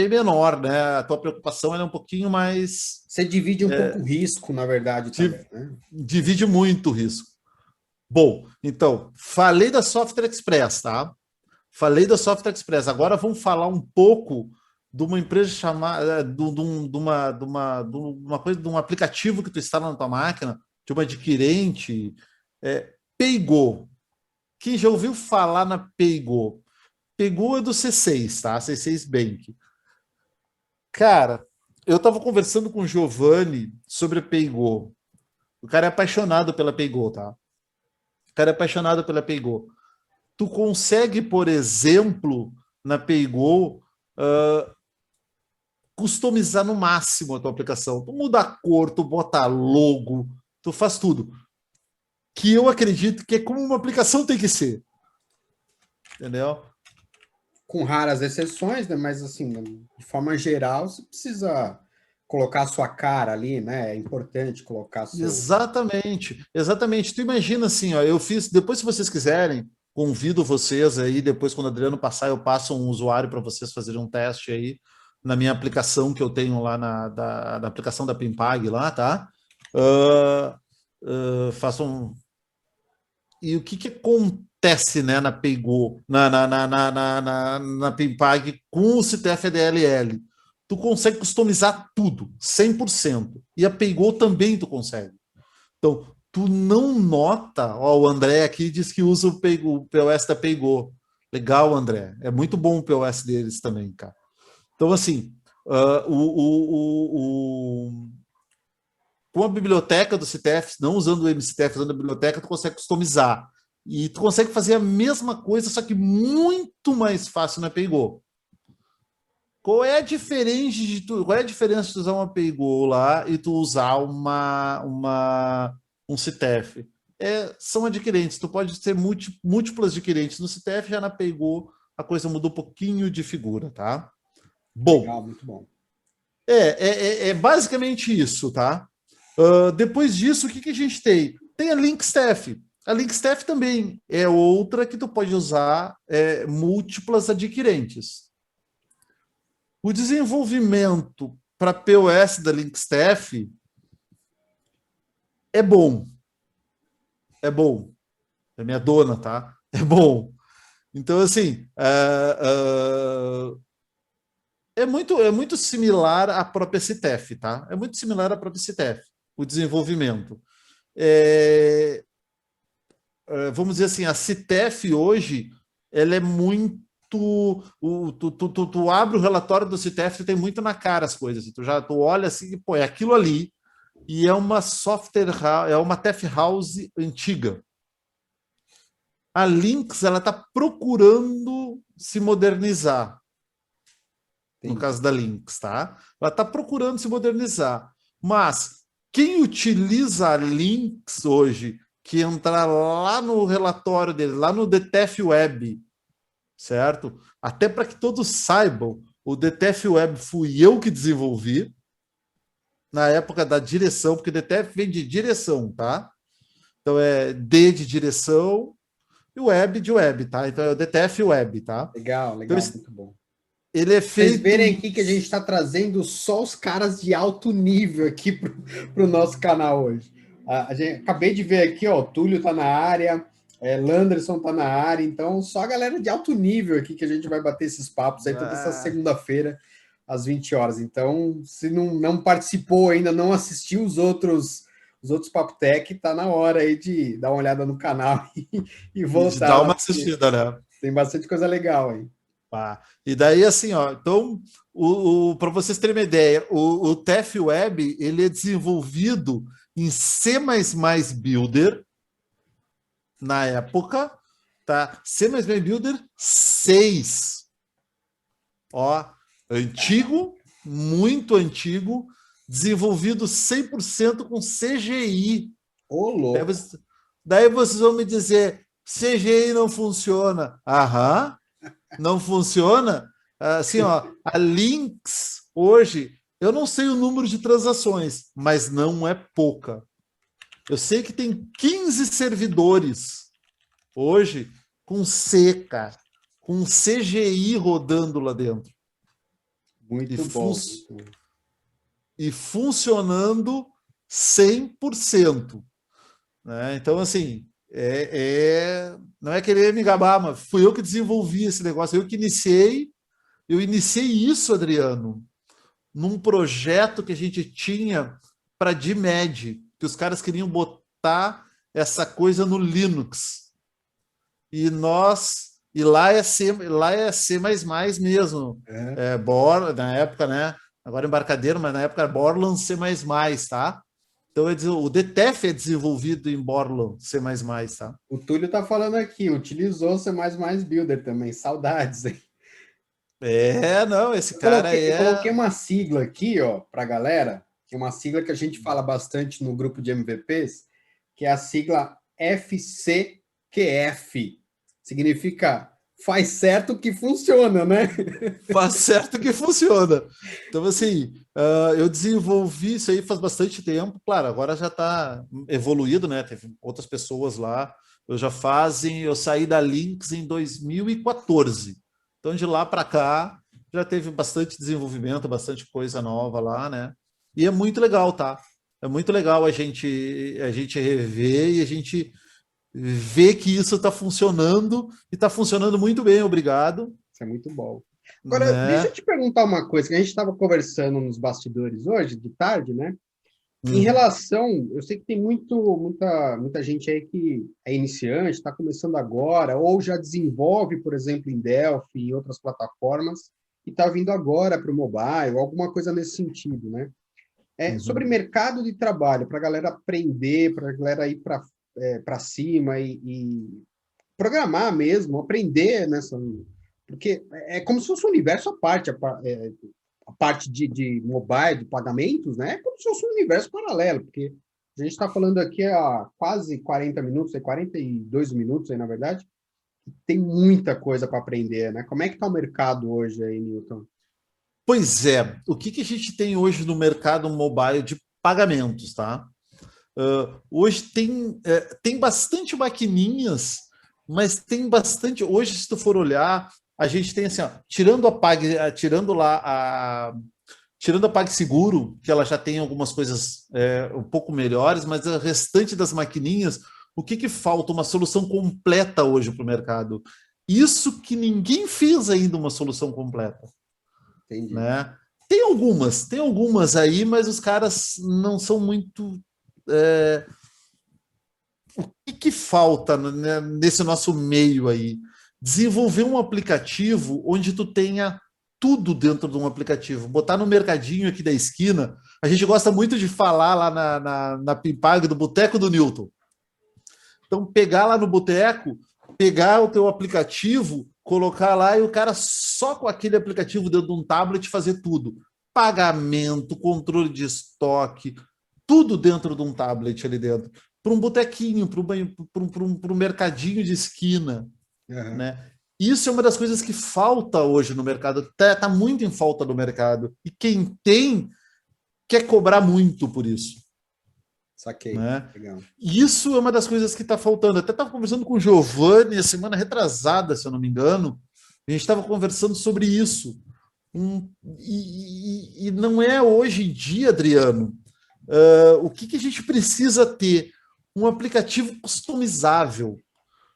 menor, né? A tua preocupação é um pouquinho mais... Você divide um pouco o risco, na verdade, também, né? Divide muito o risco. Bom, então, falei da Software Express, tá? Falei da Software Express. Agora vamos falar um pouco de uma empresa chamada, de uma coisa, de um aplicativo que tu instala na tua máquina, de uma adquirente, Paygo. Quem já ouviu falar na Paygo? Paygo é do C6, tá? C6 Bank. Cara, eu estava conversando com o Giovanni sobre a Paygo. O cara é apaixonado pela Paygo, tá? O cara é apaixonado pela Paygo. Tu consegue, por exemplo, na Paygo, customizar no máximo a tua aplicação. Tu muda a cor, tu bota logo, tu faz tudo. Que eu acredito que é como uma aplicação tem que ser. Entendeu? com raras exceções, né? Mas assim, de forma geral, você precisa colocar a sua cara ali, né? É importante colocar seu. Exatamente, exatamente. Tu imagina assim, ó, eu fiz, depois se vocês quiserem, convido vocês aí, depois quando o Adriano passar, eu passo um usuário para vocês fazerem um teste aí na minha aplicação que eu tenho lá na aplicação da Pimpag lá, tá? Uh, façam. E o que que acontece, né, na Paygo, na Pimpag com o CTF DLL? Tu consegue customizar tudo, 100%. E a Paygo também tu consegue. Então, tu não nota, ó, o André aqui diz que usa o POS da Paygo. Legal, André. É muito bom o POS deles também, cara. Então, assim, com a biblioteca do CTF, não usando o MCTF, usando a biblioteca, tu consegue customizar. E tu consegue fazer a mesma coisa, só que muito mais fácil na Paygo. Qual é a diferença de tu usar uma Paygo lá e tu usar um CTF? São adquirentes, tu pode ter múltiplas adquirentes no CTF, já na Paygo a coisa muda um pouquinho de figura, tá? Bom, Legal, muito bom. é basicamente isso, tá? Depois disso, o que a gente tem? Tem a Linkstaff. A Linkstaff também é outra que tu pode usar múltiplas adquirentes. O desenvolvimento para POS da Linkstaff é bom. É bom. É minha dona, tá? É bom. Então, assim, é muito similar à própria CTF, tá? É muito similar à própria CTF, o desenvolvimento. Vamos dizer assim, a CTF hoje, ela é muito. Tu abre o relatório do CTF, tu tem muito na cara as coisas. Tu olha assim, pô, é aquilo ali. E é uma é uma TF House antiga. A Lynx, ela está procurando se modernizar. No caso da Lynx, tá? Ela está procurando se modernizar. Mas quem utiliza a Lynx hoje, que entrar lá no relatório dele, lá no DTF Web, certo? Até para que todos saibam, o DTF Web fui eu que desenvolvi, na época da direção, porque DTF vem de direção, tá? Então é D de direção e web de web, tá? Então é o DTF Web, tá? Legal, Então legal, muito bom. ele é Vocês feito. verem aqui que a gente está trazendo só os caras de alto nível aqui para o nosso canal hoje. Acabei de ver aqui, ó, o Túlio está na área, Landerson está na área, então só a galera de alto nível aqui que a gente vai bater esses papos aí toda essa segunda-feira, às 20 horas. Então, se não participou ainda, não assistiu os outros Papo Tech, tá na hora aí de dar uma olhada no canal e De voltar dar lá, uma porque assistida, né? tem bastante coisa legal aí. E daí, assim, ó, então, para vocês terem uma ideia, o TF Web ele é desenvolvido em C++ Builder na época, tá? C++ Builder 6. Ó, antigo, muito antigo, desenvolvido 100% com CGI. Ô, louco. Daí vocês vão me dizer, CGI não funciona. Aham, não funciona? Assim, ó, a Lynx hoje, eu não sei o número de transações, mas não é pouca. Eu sei que tem 15 servidores hoje com C, cara, com CGI rodando lá dentro. Muito bom. E funcionando 100%. Né? Então, assim, não é querer me gabar, mas fui eu que desenvolvi esse negócio, eu iniciei isso, Adriano, num projeto que a gente tinha para DMED, que os caras queriam botar essa coisa no Linux. E lá é C++ mesmo. Na época, né? Agora embarcadeiro, mas na época era Borland C++, tá? Então, o DTF é desenvolvido em Borland C++, tá? O Túlio tá falando aqui, utilizou C++ Builder também, saudades, hein? Não, esse cara Eu coloquei uma sigla aqui, ó, pra galera, que é uma sigla que a gente fala bastante no grupo de MVPs, que é a sigla FCQF. Significa faz certo que funciona, né? Faz certo que funciona. Então, assim, eu desenvolvi isso aí faz bastante tempo. Claro, agora já está evoluído, né? Teve outras pessoas lá. Eu saí da Lynx em 2014. Então, de lá para cá, já teve bastante desenvolvimento, bastante coisa nova lá, né? E é muito legal, tá? É muito legal a gente rever e a gente ver que isso está funcionando e está funcionando muito bem, obrigado, Isso é muito bom. Agora, deixa eu né? te perguntar uma coisa, que a gente estava conversando nos bastidores hoje, de tarde, né? Em Uhum. relação, eu sei que tem muita gente aí que é iniciante, está começando agora, ou já desenvolve, por exemplo, em Delphi, em outras plataformas, e está vindo agora para o mobile, alguma coisa nesse sentido, né? Sobre Uhum. mercado de trabalho, para a galera aprender, para a galera ir para cima e programar mesmo, aprender nessa. Porque é como se fosse um universo à parte, a parte de mobile, de pagamentos, né? É como se fosse um universo paralelo, porque a gente está falando aqui há quase 40 minutos, 42 minutos aí, na verdade, tem muita coisa para aprender, né? Como é que está o mercado hoje aí, Newton? Pois é, o que a gente tem hoje no mercado mobile de pagamentos, tá? Hoje tem bastante maquininhas, mas tem bastante. Hoje, se tu for olhar, a gente tem assim, ó, tirando a PagSeguro, que ela já tem algumas coisas um pouco melhores, mas o restante das maquininhas, o que falta? Uma solução completa hoje para o mercado. Isso que ninguém fez ainda uma solução completa, Entendi. né? Tem algumas aí, mas os caras não são muito. O que falta, né, nesse nosso meio aí? Desenvolver um aplicativo onde tu tenha tudo dentro de um aplicativo. Botar no mercadinho aqui da esquina. A gente gosta muito de falar lá na Pimpag do Boteco do Newton. Então, pegar lá no boteco, pegar o teu aplicativo, colocar lá e o cara só com aquele aplicativo dentro de um tablet fazer tudo. Pagamento, controle de estoque, tudo dentro de um tablet ali dentro. Para um botequinho, para um mercadinho de esquina, Uhum. né? Isso é uma das coisas que falta hoje no mercado, tá muito em falta no mercado. E quem tem quer cobrar muito por isso, Saquei. né? Legal. Isso é uma das coisas que está faltando. Até estava conversando com o Giovanni a semana retrasada, se eu não me engano. A gente estava conversando sobre isso. E não é hoje em dia, Adriano, o que a gente precisa ter? Um aplicativo customizável.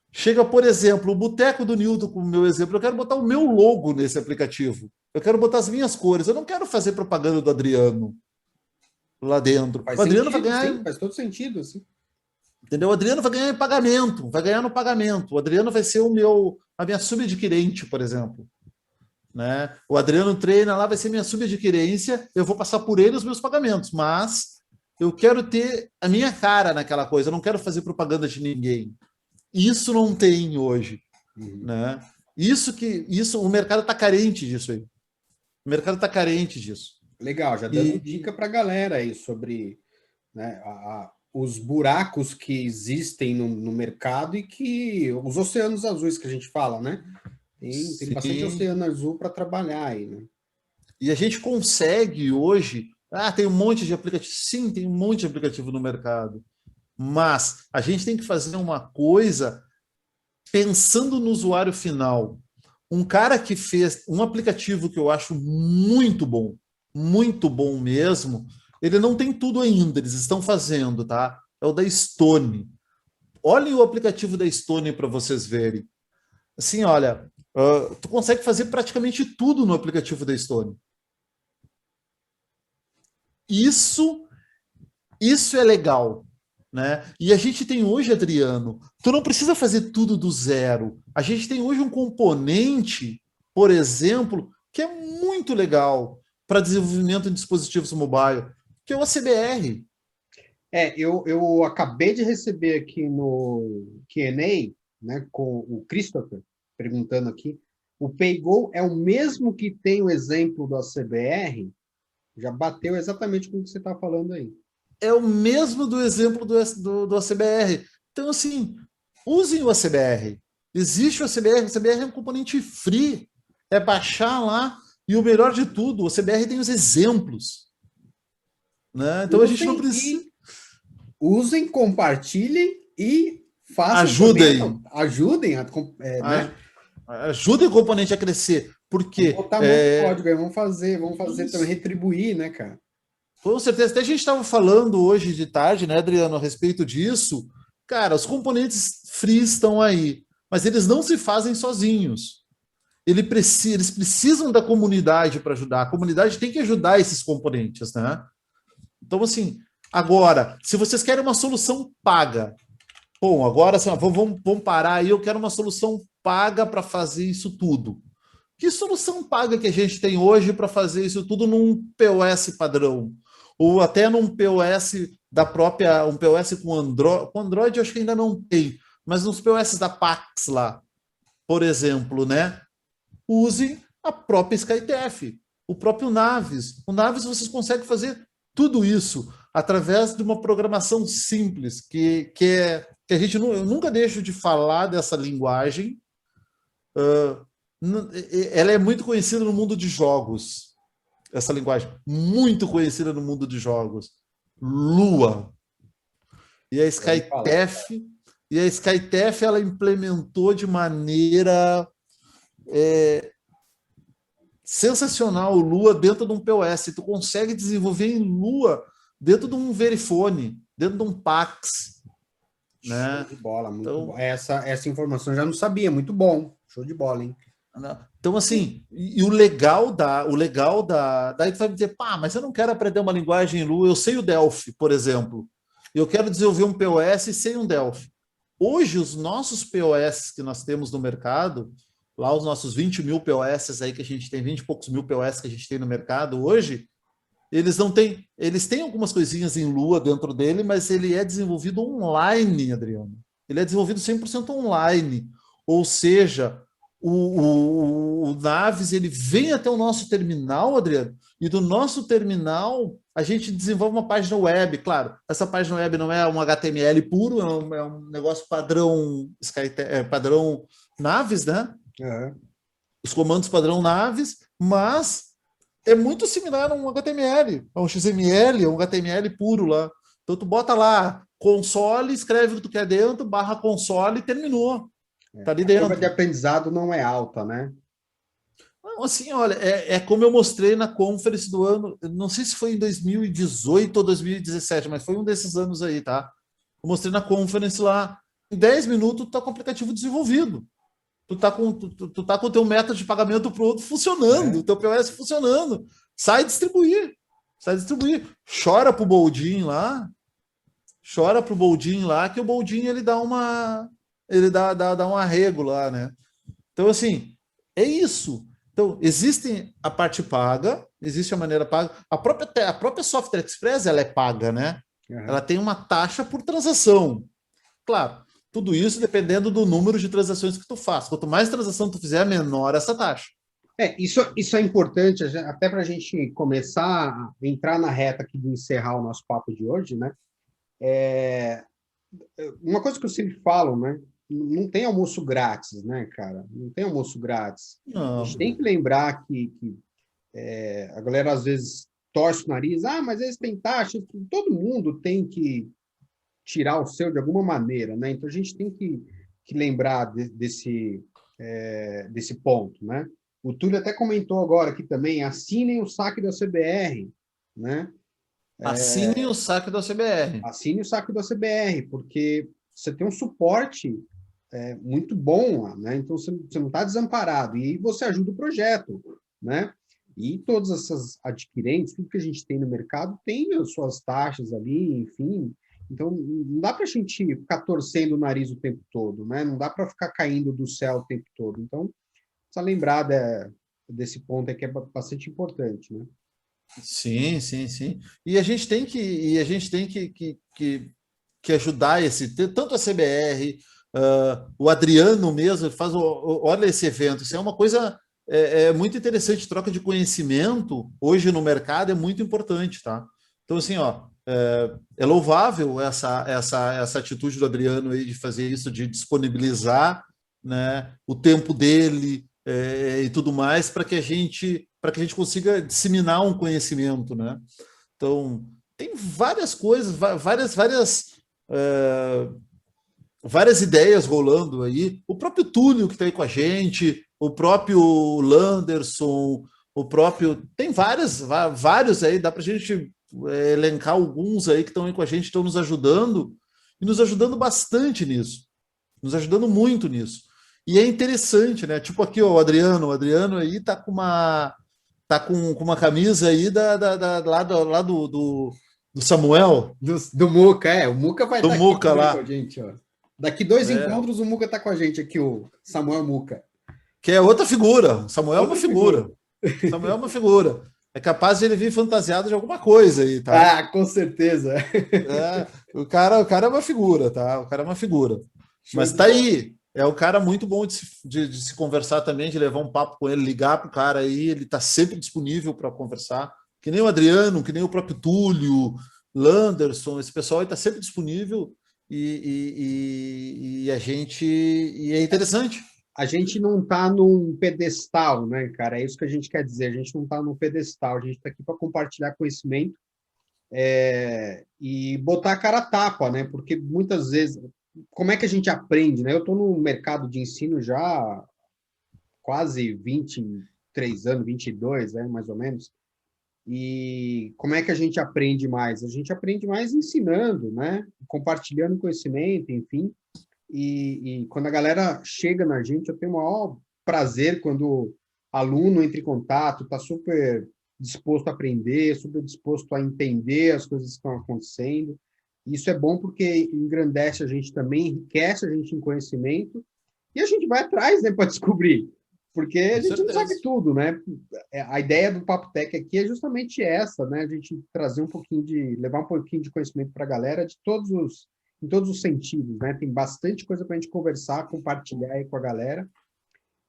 Chega, por exemplo, o Boteco do Newton, como meu exemplo, eu quero botar o meu logo nesse aplicativo. Eu quero botar as minhas cores. Eu não quero fazer propaganda do Adriano lá dentro. Faz O Adriano vai sentido, sim, ganhar. faz todo sentido, assim. Entendeu? O Adriano vai ganhar em pagamento, vai ganhar no pagamento. O Adriano vai ser a minha subadquirente, por exemplo. Né? O Adriano treina lá, vai ser minha subadquirência, eu vou passar por ele os meus pagamentos, mas eu quero ter a minha cara naquela coisa, eu não quero fazer propaganda de ninguém. Isso não tem hoje. Uhum. Né? O mercado está carente disso aí. O mercado está carente disso. Legal, já dando E, dica para a galera aí sobre, né, os buracos que existem no mercado e que os oceanos azuis que a gente fala, né? Tem bastante sim, oceano azul para trabalhar aí, né? e a gente consegue hoje. Tem um monte de aplicativo. Sim, tem um monte de aplicativo no mercado. Mas a gente tem que fazer uma coisa pensando no usuário final. Um cara que fez um aplicativo que eu acho muito bom mesmo, ele não tem tudo ainda, eles estão fazendo, tá? É o da Stone. Olhem o aplicativo da Stone para vocês verem. Assim, olha, tu consegue fazer praticamente tudo no aplicativo da Stone. Isso, isso é legal, né? E a gente tem hoje, Adriano, tu não precisa fazer tudo do zero. A gente tem hoje um componente, por exemplo, que é muito legal para desenvolvimento de dispositivos mobile, que é o ACBR. Eu acabei de receber aqui no Q&A, né, com o Christopher, perguntando aqui, o PayGo é o mesmo que tem o exemplo da CBR? Já bateu exatamente com o que você está falando aí. É o mesmo do exemplo do ACBR. Então, assim, usem o ACBR. Existe o CBR é um componente free, é baixar lá, e o melhor de tudo, o CBR tem os exemplos. Né? Então a gente não precisa. Usem, compartilhem e façam Ajudem. também, ajudem, né? Ajudem o componente a crescer. Porque. Vamos botar muito código aí, vamos fazer também, retribuir, né, cara? Com certeza. Até a gente estava falando hoje de tarde, né, Adriano, a respeito disso. Cara, os componentes free estão aí, mas eles não se fazem sozinhos. Eles precisam da comunidade para ajudar. A comunidade tem que ajudar esses componentes, né? Então, assim, agora, se vocês querem uma solução paga, bom, agora assim, vamos parar aí, eu quero uma solução paga para fazer isso tudo. Que solução paga que a gente tem hoje para fazer isso tudo num POS padrão? Ou até num POS da própria, um POS com Android. Com Android eu acho que ainda não tem, mas nos POS da Pax lá, por exemplo, né? Usem a própria SkyTF, o próprio Navis. O Navis vocês conseguem fazer tudo isso através de uma programação simples, que a gente eu nunca deixo de falar dessa linguagem. Ela é muito conhecida no mundo de jogos, essa linguagem, muito conhecida no mundo de jogos. Lua. E a SkyTF, ela implementou de maneira sensacional o Lua dentro de um POS. Tu consegue desenvolver em Lua dentro de um Verifone, dentro de um Pax. Né? Show de bola, muito bom. Essa informação eu já não sabia, muito bom. Show de bola, hein? Então, assim, e o legal daí tu vai me dizer, pá, mas eu não quero aprender uma linguagem em Lua, eu sei o Delphi, por exemplo. Eu quero desenvolver um POS e sei um Delphi. Hoje, os nossos POS que nós temos no mercado, lá os nossos 20 mil POS aí que a gente tem, 20 e poucos mil POS que a gente tem no mercado hoje, eles têm algumas coisinhas em Lua dentro dele, mas ele é desenvolvido online, Adriano. Ele é desenvolvido 100% online. Ou seja, o Navis, ele vem até o nosso terminal, Adriano, e do nosso terminal a gente desenvolve uma página web. Claro, essa página web não é um HTML puro, é um negócio padrão padrão Navis, né? Uhum. Os comandos padrão Navis, mas é muito similar a um HTML, a um XML, a um HTML puro lá. Então tu bota lá console, escreve o que tu quer dentro, barra console e terminou. Tá ali dentro. A curva de aprendizado não é alta, né? Não, assim, olha, é como eu mostrei na conference do ano, não sei se foi em 2018 ou 2017, mas foi um desses anos aí, tá? Eu mostrei na conference lá, em 10 minutos tu tá com o aplicativo desenvolvido. Tu tá com o teu método de pagamento pro outro funcionando, o teu POS funcionando. Sai distribuir. Chora pro Boldin lá, que o Boldin ele dá um arrego lá, né? Então, assim, é isso. Então, existe a parte paga, existe a maneira paga. A própria Software Express, ela é paga, né? Uhum. Ela tem uma taxa por transação. Claro, tudo isso dependendo do número de transações que tu faz. Quanto mais transação tu fizer, menor essa taxa. Isso é importante, até para a gente começar a entrar na reta aqui de encerrar o nosso papo de hoje, né? Uma coisa que eu sempre falo, né? Não tem almoço grátis, né, cara? Não tem almoço grátis. Não. A gente tem que lembrar que a galera às vezes torce o nariz, mas eles têm taxa, todo mundo tem que tirar o seu de alguma maneira, né? Então a gente tem que lembrar desse ponto, né? O Túlio até comentou agora aqui também, assinem o saque da CBR, né? Assinem o saque da CBR. Assine o saque da CBR, porque você tem um suporte muito bom lá, né? Então você não está desamparado e você ajuda o projeto, né? E todas essas adquirentes, tudo que a gente tem no mercado tem as suas taxas ali, enfim. Então não dá para a gente ficar torcendo o nariz o tempo todo, né? Não dá para ficar caindo do céu o tempo todo. Então precisa lembrar desse ponto aí que é bastante importante, né? Sim. E a gente tem que ajudar tanto a CBR, o Adriano mesmo faz, olha esse evento, isso é uma coisa muito interessante, troca de conhecimento hoje no mercado é muito importante, tá? Então assim, é louvável essa atitude do Adriano aí de fazer isso, de disponibilizar, né, o tempo dele e tudo mais, para que a gente consiga disseminar um conhecimento, né? Então, tem várias coisas, várias ideias rolando aí. O próprio Túlio que está aí com a gente, o próprio Landerson, o próprio. Tem vários aí, dá para a gente elencar alguns aí que estão aí com a gente, estão nos ajudando, e nos ajudando bastante nisso, nos ajudando muito nisso. E é interessante, né? Tipo aqui, ó, o Adriano aí tá com uma camisa aí lá do Samuel. Do Muca, o Muca vai Do estar aqui Muca também com lá. a gente, ó. Daqui 2 encontros, o Muca está com a gente aqui, o Samuel Muca. Que é outra figura. O Samuel é uma figura. Samuel é uma figura. É capaz de ele vir fantasiado de alguma coisa aí, tá? Ah, com certeza. O cara é uma figura, tá? O cara é uma figura. Mas tá aí. É um cara muito bom de se conversar também, de levar um papo com ele, ligar pro cara aí, ele tá sempre disponível para conversar. Que nem o Adriano, que nem o próprio Túlio, Landerson, esse pessoal aí tá sempre disponível e a gente. E é interessante. A gente não está num pedestal, né, cara? É isso que a gente quer dizer. A gente não está num pedestal, a gente está aqui para compartilhar conhecimento e botar a cara a tapa, né? Porque muitas vezes, como é que a gente aprende, né? Eu estou no mercado de ensino já há quase 23 anos, 22, né, mais ou menos. E como é que a gente aprende mais? A gente aprende mais ensinando, né? Compartilhando conhecimento, enfim. E quando a galera chega na gente, eu tenho o maior prazer quando o aluno entra em contato, está super disposto a aprender, super disposto a entender as coisas que estão acontecendo. Isso é bom porque engrandece a gente também, enriquece a gente em conhecimento e a gente vai atrás, né, para descobrir. Porque a gente não sabe tudo, né? A ideia do Papo Tech aqui é justamente essa, né? A gente trazer levar um pouquinho de conhecimento para a galera em todos os sentidos, né? Tem bastante coisa para a gente conversar, compartilhar aí com a galera.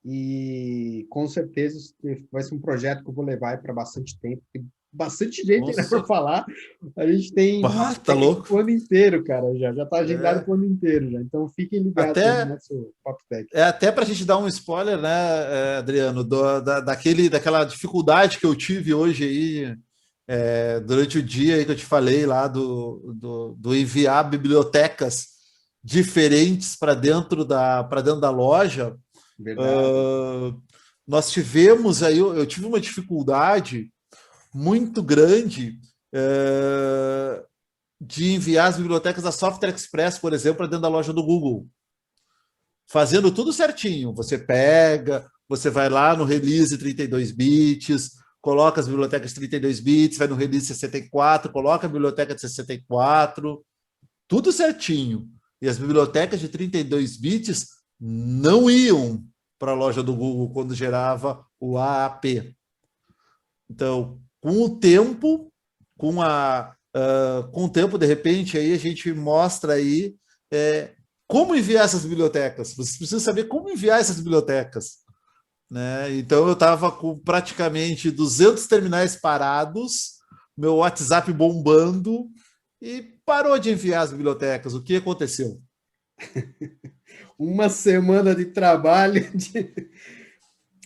E com certeza vai ser um projeto que eu vou levar para bastante tempo. Tem bastante gente ainda para falar. A gente tem tá louco. o ano inteiro, cara. Já está agendado o ano inteiro já. Então fiquem ligados no nosso Papo Tech. Até para a gente dar um spoiler, né, Adriano, daquela dificuldade que eu tive hoje aí. Durante o dia aí que eu te falei lá do enviar bibliotecas diferentes para dentro da loja, nós tivemos aí, eu tive uma dificuldade muito grande de enviar as bibliotecas da Software Express, por exemplo, para dentro da loja do Google. Fazendo tudo certinho. Você vai lá no release 32 bits, coloca as bibliotecas 32 bits, vai no release 64, coloca a biblioteca de 64, tudo certinho. E as bibliotecas de 32 bits não iam para a loja do Google quando gerava o AAP. Então, com o tempo, de repente, aí a gente mostra aí como enviar essas bibliotecas. Vocês precisam saber como enviar essas bibliotecas. Né? Então eu estava com praticamente 200 terminais parados, meu WhatsApp bombando e parou de enviar as bibliotecas. O que aconteceu? Uma semana de trabalho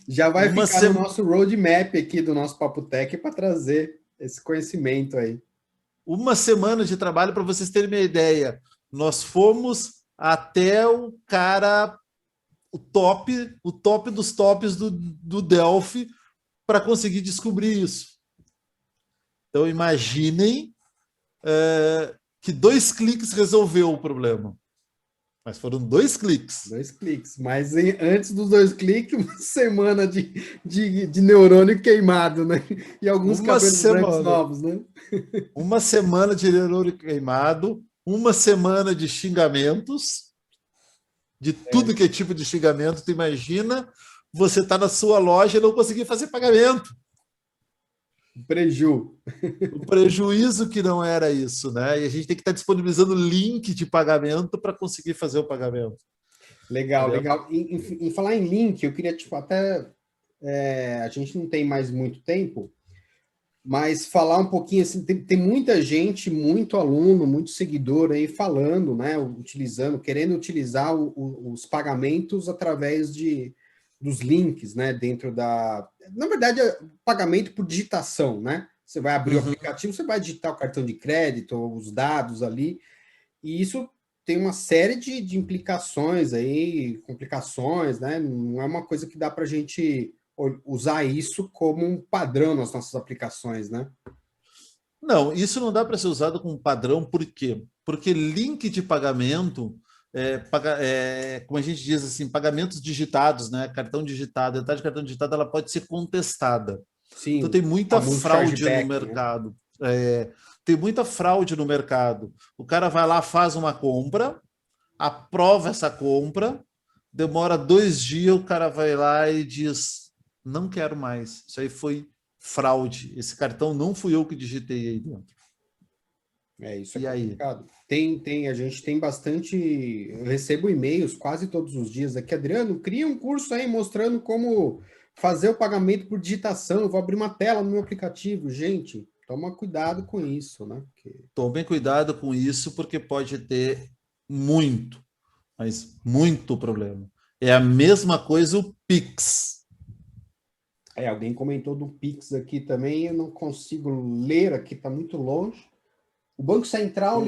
já vai ficar no nosso roadmap aqui do nosso Papo Tech para trazer esse conhecimento aí. Uma semana de trabalho para vocês terem uma ideia. Nós fomos até o cara o top dos tops do Delphi para conseguir descobrir isso. Então, imaginem que 2 cliques resolveu o problema. Mas foram 2 cliques. 2 cliques. Mas antes dos 2 cliques, uma semana de neurônio queimado, né? E alguns cabelos brancos novos, né? Uma semana de neurônio queimado, uma semana de xingamentos, de tudo que é tipo de xingamento. Tu imagina você tá na sua loja e não conseguir fazer pagamento. O prejuízo que não era isso, né? E a gente tem que estar disponibilizando link de pagamento para conseguir fazer o pagamento. Legal, legal. Em falar em link, eu queria, tipo, até... a gente não tem mais muito tempo, Mas falar um pouquinho assim, tem muita gente, muito aluno, muito seguidor aí falando, né? Utilizando, querendo utilizar os pagamentos através dos links, né? Dentro da. Na verdade, é pagamento por digitação, né? Você vai abrir o Uhum. aplicativo, você vai digitar o cartão de crédito, os dados ali, e isso tem uma série de implicações aí, complicações, né? Não é uma coisa que dá para a gente usar isso como um padrão nas nossas aplicações, né? Não, isso não dá para ser usado como padrão, por quê? Porque link de pagamento, como a gente diz assim, pagamentos digitados, né? Cartão digitado, a entrada de cartão digitado, ela pode ser contestada. Então Sim, tem o muita famoso fraude no chargeback, né? mercado. Tem muita fraude no mercado. O cara vai lá, faz uma compra, aprova essa compra, demora 2 dias, o cara vai lá e diz: não quero mais. Isso aí foi fraude. Esse cartão não fui eu que digitei aí dentro. Isso é E aí? complicado. A gente tem bastante. Eu recebo e-mails quase todos os dias aqui, Adriano, cria um curso aí mostrando como fazer o pagamento por digitação. Eu vou abrir uma tela no meu aplicativo. Gente, toma cuidado com isso, né? Tomem cuidado com isso, porque pode ter muito, mas muito problema. É a mesma coisa o Pix. Alguém comentou do Pix aqui também, eu não consigo ler aqui, está muito longe. O Banco Central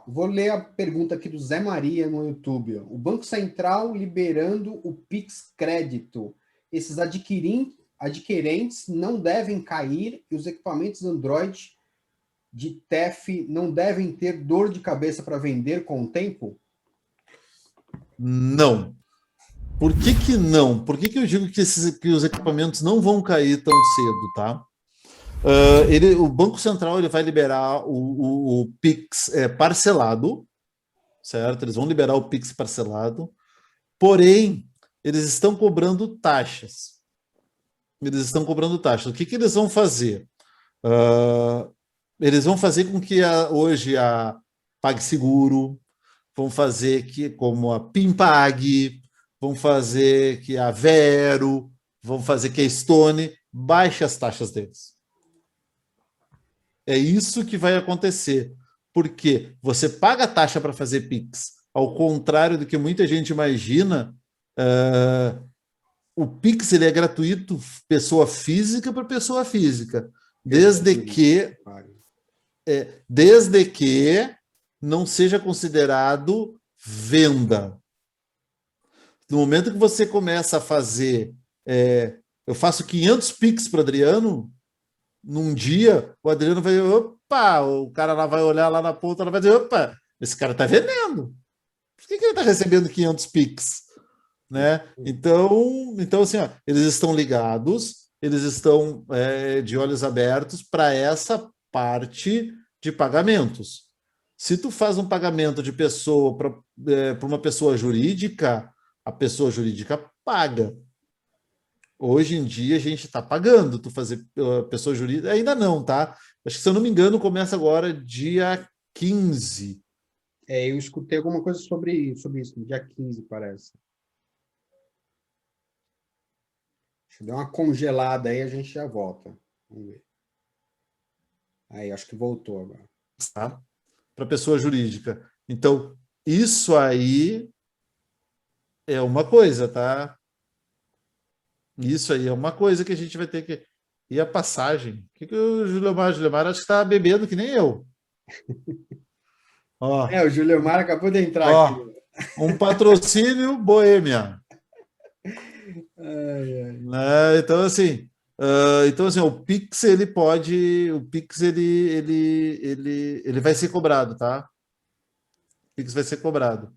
vou ler a pergunta aqui do Zé Maria no YouTube. Ó. O Banco Central liberando o Pix Crédito. Esses adquirentes não devem cair e os equipamentos Android de TEF não devem ter dor de cabeça para vender com o tempo? Não. Por que que não? Por que que eu digo que os equipamentos não vão cair tão cedo, tá? O Banco Central ele vai liberar o Pix parcelado, certo? Eles vão liberar o Pix parcelado, porém, eles estão cobrando taxas. Eles estão cobrando taxas. O que que eles vão fazer? Eles vão fazer com que hoje a PagSeguro, vão fazer que, como a Pimpag, vão fazer que a Vero, vão fazer que a Stone baixe as taxas deles. É isso que vai acontecer. Porque você paga a taxa para fazer Pix. Ao contrário do que muita gente imagina, o Pix ele é gratuito pessoa física para pessoa física. Desde que não seja considerado venda. No momento que você começa a fazer, eu faço 500 Pix para o Adriano, num dia, o Adriano vai, opa, o cara lá vai olhar lá na ponta, ela vai dizer, opa, esse cara está vendendo. Por que ele está recebendo 500 Pix? Né? Então assim, ó, eles estão ligados, eles estão de olhos abertos para essa parte de pagamentos. Se tu faz um pagamento de pessoa para uma pessoa jurídica, a pessoa jurídica paga. Hoje em dia a gente está pagando tu fazer pessoa jurídica, ainda não, tá? Acho que se eu não me engano começa agora dia 15. Eu escutei alguma coisa sobre isso, no dia 15, parece. Deixa eu dar uma congelada aí, a gente já volta. Vamos ver. Aí, acho que voltou agora. Tá? Para pessoa jurídica. Então, isso aí é uma coisa, tá? Isso aí é uma coisa que a gente vai ter que. E a passagem? O que o Juliomar acho que está bebendo que nem eu. Ó, O Júlio Mar acabou de entrar aqui. ó, um patrocínio Boêmia. Ai, ai. Né? Então assim, o Pix ele vai ser cobrado, tá? O Pix vai ser cobrado.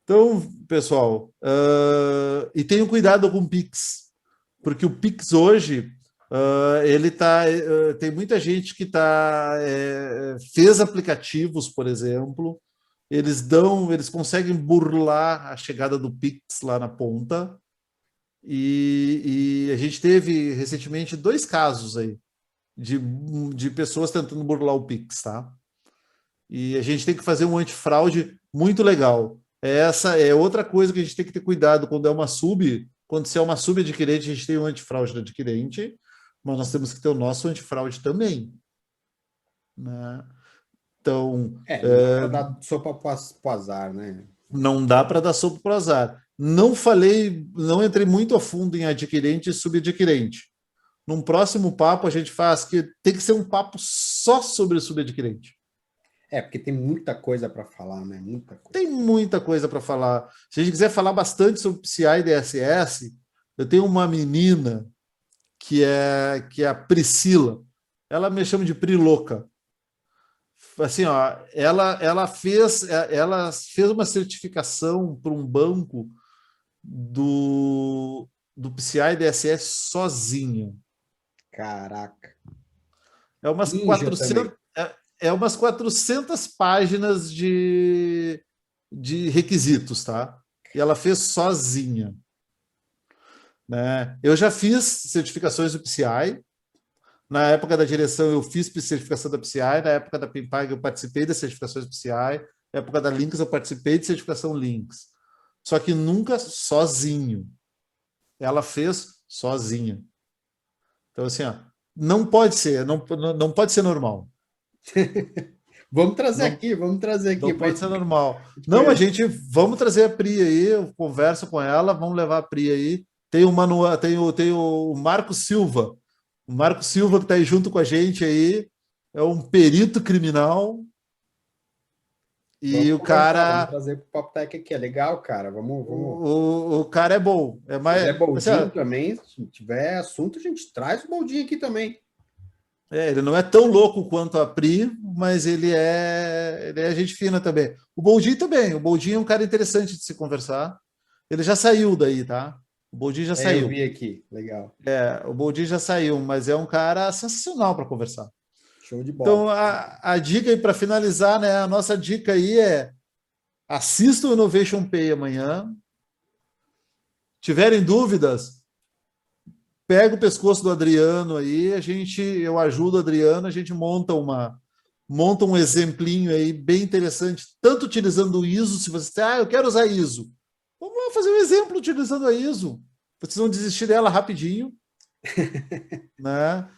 Então, pessoal, e tenham cuidado com o Pix, porque o Pix hoje ele tá, tem muita gente que fez aplicativos, por exemplo, eles conseguem burlar a chegada do Pix lá na ponta. E a gente teve recentemente 2 casos aí de pessoas tentando burlar o Pix, tá? E a gente tem que fazer um antifraude muito legal. Essa é outra coisa que a gente tem que ter cuidado quando é uma quando se é uma subadquirente, a gente tem um antifraude do adquirente, mas nós temos que ter o nosso antifraude também, né? Então, Não dá para dar sopa pro azar, né? não dá para dar sopa para o azar. Não falei, não entrei muito a fundo em adquirente e subadquirente. Num próximo papo a gente faz que tem que ser um papo só sobre subadquirente. Porque tem muita coisa para falar, né? Muita coisa. Tem muita coisa para falar. Se a gente quiser falar bastante sobre PCI e DSS, eu tenho uma menina que é a Priscila. Ela me chama de Pri louca. Assim, ó, ela fez uma certificação para um banco do PCI DSS sozinha. Caraca. É umas Ninja também. 400, umas 400 páginas de requisitos, tá? E ela fez sozinha. Né? Eu já fiz certificações do PCI. Na época da direção, eu fiz certificação da PCI. Na época da Pimpag, eu participei das certificações do PCI. Na época da Lynx, eu participei de certificação Lynx. Só que nunca sozinho. Ela fez sozinha. Então, assim, ó, não pode ser, não pode ser normal. Vamos trazer Não, aqui, vamos trazer aqui. não pode ser normal. Não, a Conhecer. gente vamos trazer a Pri aí, eu converso com ela, vamos levar a Pri aí. Tem o Manuel, tem o Marco Silva. O Marco Silva que está aí junto com a gente aí, é um perito criminal. E Vamos o conversar, vamos cara. trazer para o Papo Tech aqui. É legal, cara. Vamos. O cara é bom. É Se mais. tiver Assim, boldinho também, se tiver assunto, a gente traz o boldinho aqui também. ele não é tão louco quanto a Pri, mas ele é gente fina também. O Boldin também. O Boldin é um cara interessante de se conversar. Ele já saiu daí, tá? O Boldin já Eu saiu. vi aqui. Legal. O Boldin já saiu, mas é um cara sensacional para conversar. Show de bola. Então, a dica aí para finalizar, né? A nossa dica aí é assista o Innovation Pay amanhã. Tiverem dúvidas, pega o pescoço do Adriano aí, eu ajudo o Adriano, a gente monta um exemplinho aí bem interessante, tanto utilizando o ISO, se você eu quero usar ISO. Vamos lá fazer um exemplo utilizando a ISO. Vocês vão desistir dela rapidinho. Né?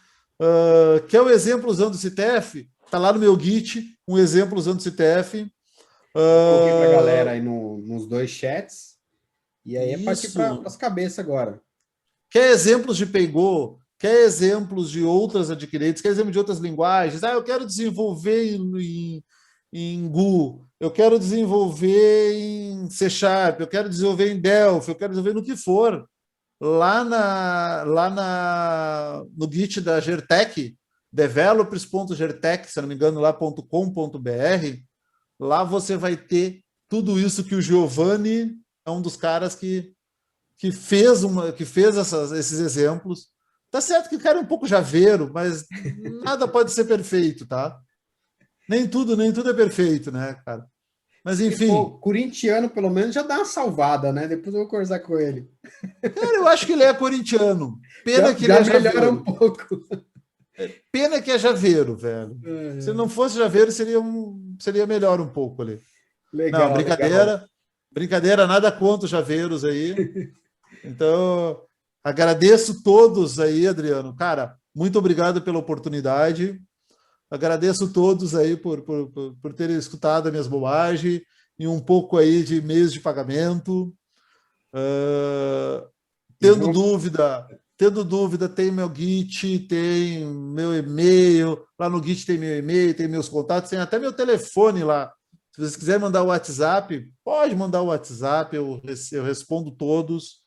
Quer um exemplo usando o CTF? Está lá no meu Git, um exemplo usando o CTF. Coloquei para a galera aí nos dois chats. E aí é partir para Isso. as cabeças agora. Quer exemplos de Pegou? Quer exemplos de outras adquirentes? Quer exemplo de outras linguagens? Eu quero desenvolver em Go, eu quero desenvolver em C Sharp, eu quero desenvolver em Delphi, eu quero desenvolver no que for. No Git da Gertec, developers.gertec, se não me engano, lá.com.br, lá você vai ter tudo isso que o Giovanni é um dos caras que fez esses exemplos. Tá certo que o cara é um pouco javeiro, mas nada pode ser perfeito, tá? Nem tudo é perfeito, né, cara? Mas enfim. Corintiano, pelo menos, já dá uma salvada, né? Depois eu vou conversar com ele. Cara, eu acho que ele é corintiano. Pena que ele já é melhora javeiro. um pouco. Pena que é javeiro, velho. Se não fosse javeiro, seria melhor um pouco ali. Legal, não, brincadeira. Legal. Brincadeira, nada contra os javeiros aí. Então, agradeço todos aí, Adriano. Cara, muito obrigado pela oportunidade. Agradeço todos aí por terem escutado as minhas bobagens e um pouco aí de mês de pagamento. Tendo dúvida, tem meu Git, tem meu e-mail. Lá no Git tem meu e-mail, tem meus contatos, tem até meu telefone lá. Se vocês quiserem mandar o WhatsApp, pode mandar o WhatsApp, eu respondo todos.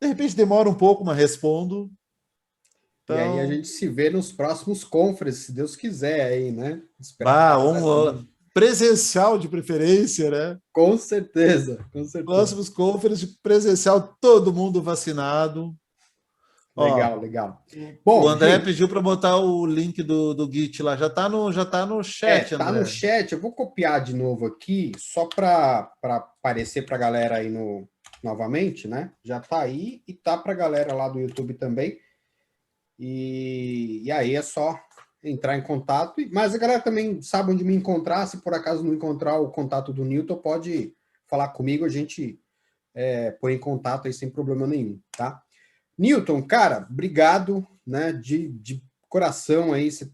De repente demora um pouco, mas respondo. Então... E aí a gente se vê nos próximos conferences, se Deus quiser aí, né? Presencial de preferência, né? Com certeza, com certeza. Próximos conferences presencial, todo mundo vacinado. Legal, legal. Bom, o André pediu para botar o link do Git lá. Já está no chat, André. Está no chat. Eu vou copiar de novo aqui, só para aparecer para a galera aí novamente, né? Já está aí e tá para a galera lá do YouTube também. E aí é só entrar em contato. Mas a galera também sabe onde me encontrar. Se por acaso não encontrar o contato do Newton, pode falar comigo. A gente põe em contato aí sem problema nenhum, tá? Newton, cara, obrigado, né, de coração aí, você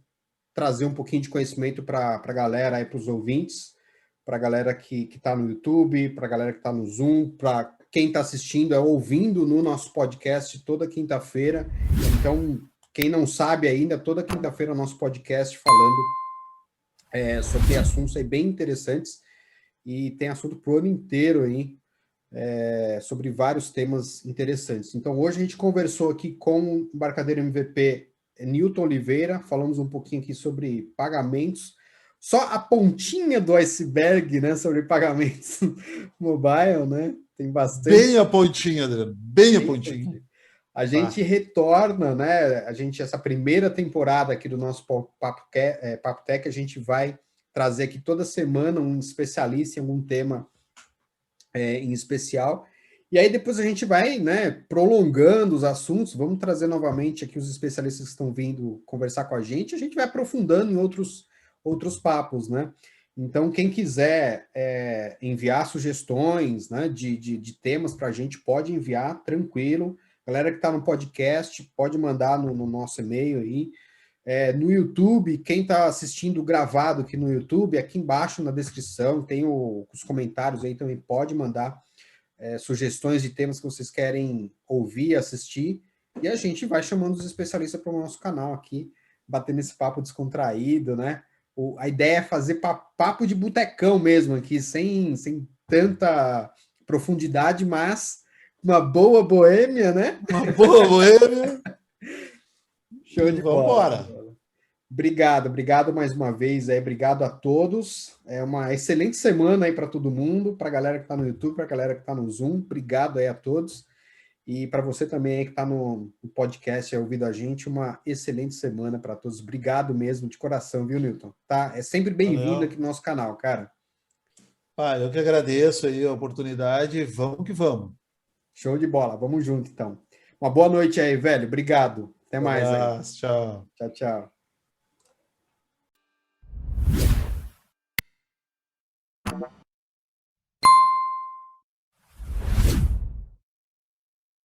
trazer um pouquinho de conhecimento para a galera aí, para os ouvintes, para a galera que está no YouTube, para a galera que está no Zoom, para quem está assistindo, ouvindo no nosso podcast toda quinta-feira. Então, quem não sabe ainda, toda quinta-feira o nosso podcast falando sobre assuntos aí bem interessantes, e tem assunto pro ano inteiro aí, sobre vários temas interessantes. Então, hoje a gente conversou aqui com o embarcadeiro MVP Newton Oliveira, falamos um pouquinho aqui sobre pagamentos, só a pontinha do iceberg, né, sobre pagamentos mobile, né? Tem bastante. Bem a pontinha, Adriano, bem a pontinha. A gente retorna, né? Essa primeira temporada aqui do nosso Papo Tech, a gente vai trazer aqui toda semana um especialista em algum tema em especial. E aí depois a gente vai, né, prolongando os assuntos, vamos trazer novamente aqui os especialistas que estão vindo conversar com a gente vai aprofundando em outros papos, né? Então, quem quiser enviar sugestões, né, de temas para a gente, pode enviar, tranquilo. Galera que está no podcast, pode mandar no nosso e-mail aí. No YouTube, quem está assistindo gravado aqui no YouTube, aqui embaixo na descrição tem os comentários aí também, pode mandar sugestões de temas que vocês querem ouvir, assistir, e a gente vai chamando os especialistas para o nosso canal aqui, batendo esse papo descontraído, né? A ideia é fazer papo de botecão mesmo aqui, sem tanta profundidade, mas uma boa boêmia, né? Uma boa boêmia. Show de bola. Obrigado mais uma vez, obrigado a todos. É uma excelente semana aí para todo mundo, para a galera que está no YouTube, para a galera que está no Zoom. Obrigado aí a todos. E para você também aí que está no podcast ouvindo a gente, uma excelente semana para todos. Obrigado mesmo, de coração, viu, Newton? Tá? É sempre bem-vindo aqui no nosso canal, cara. Eu que agradeço aí a oportunidade. Vamos que vamos. Show de bola. Vamos junto, então. Uma boa noite aí, velho. Obrigado. Até mais aí. Tchau. Tchau.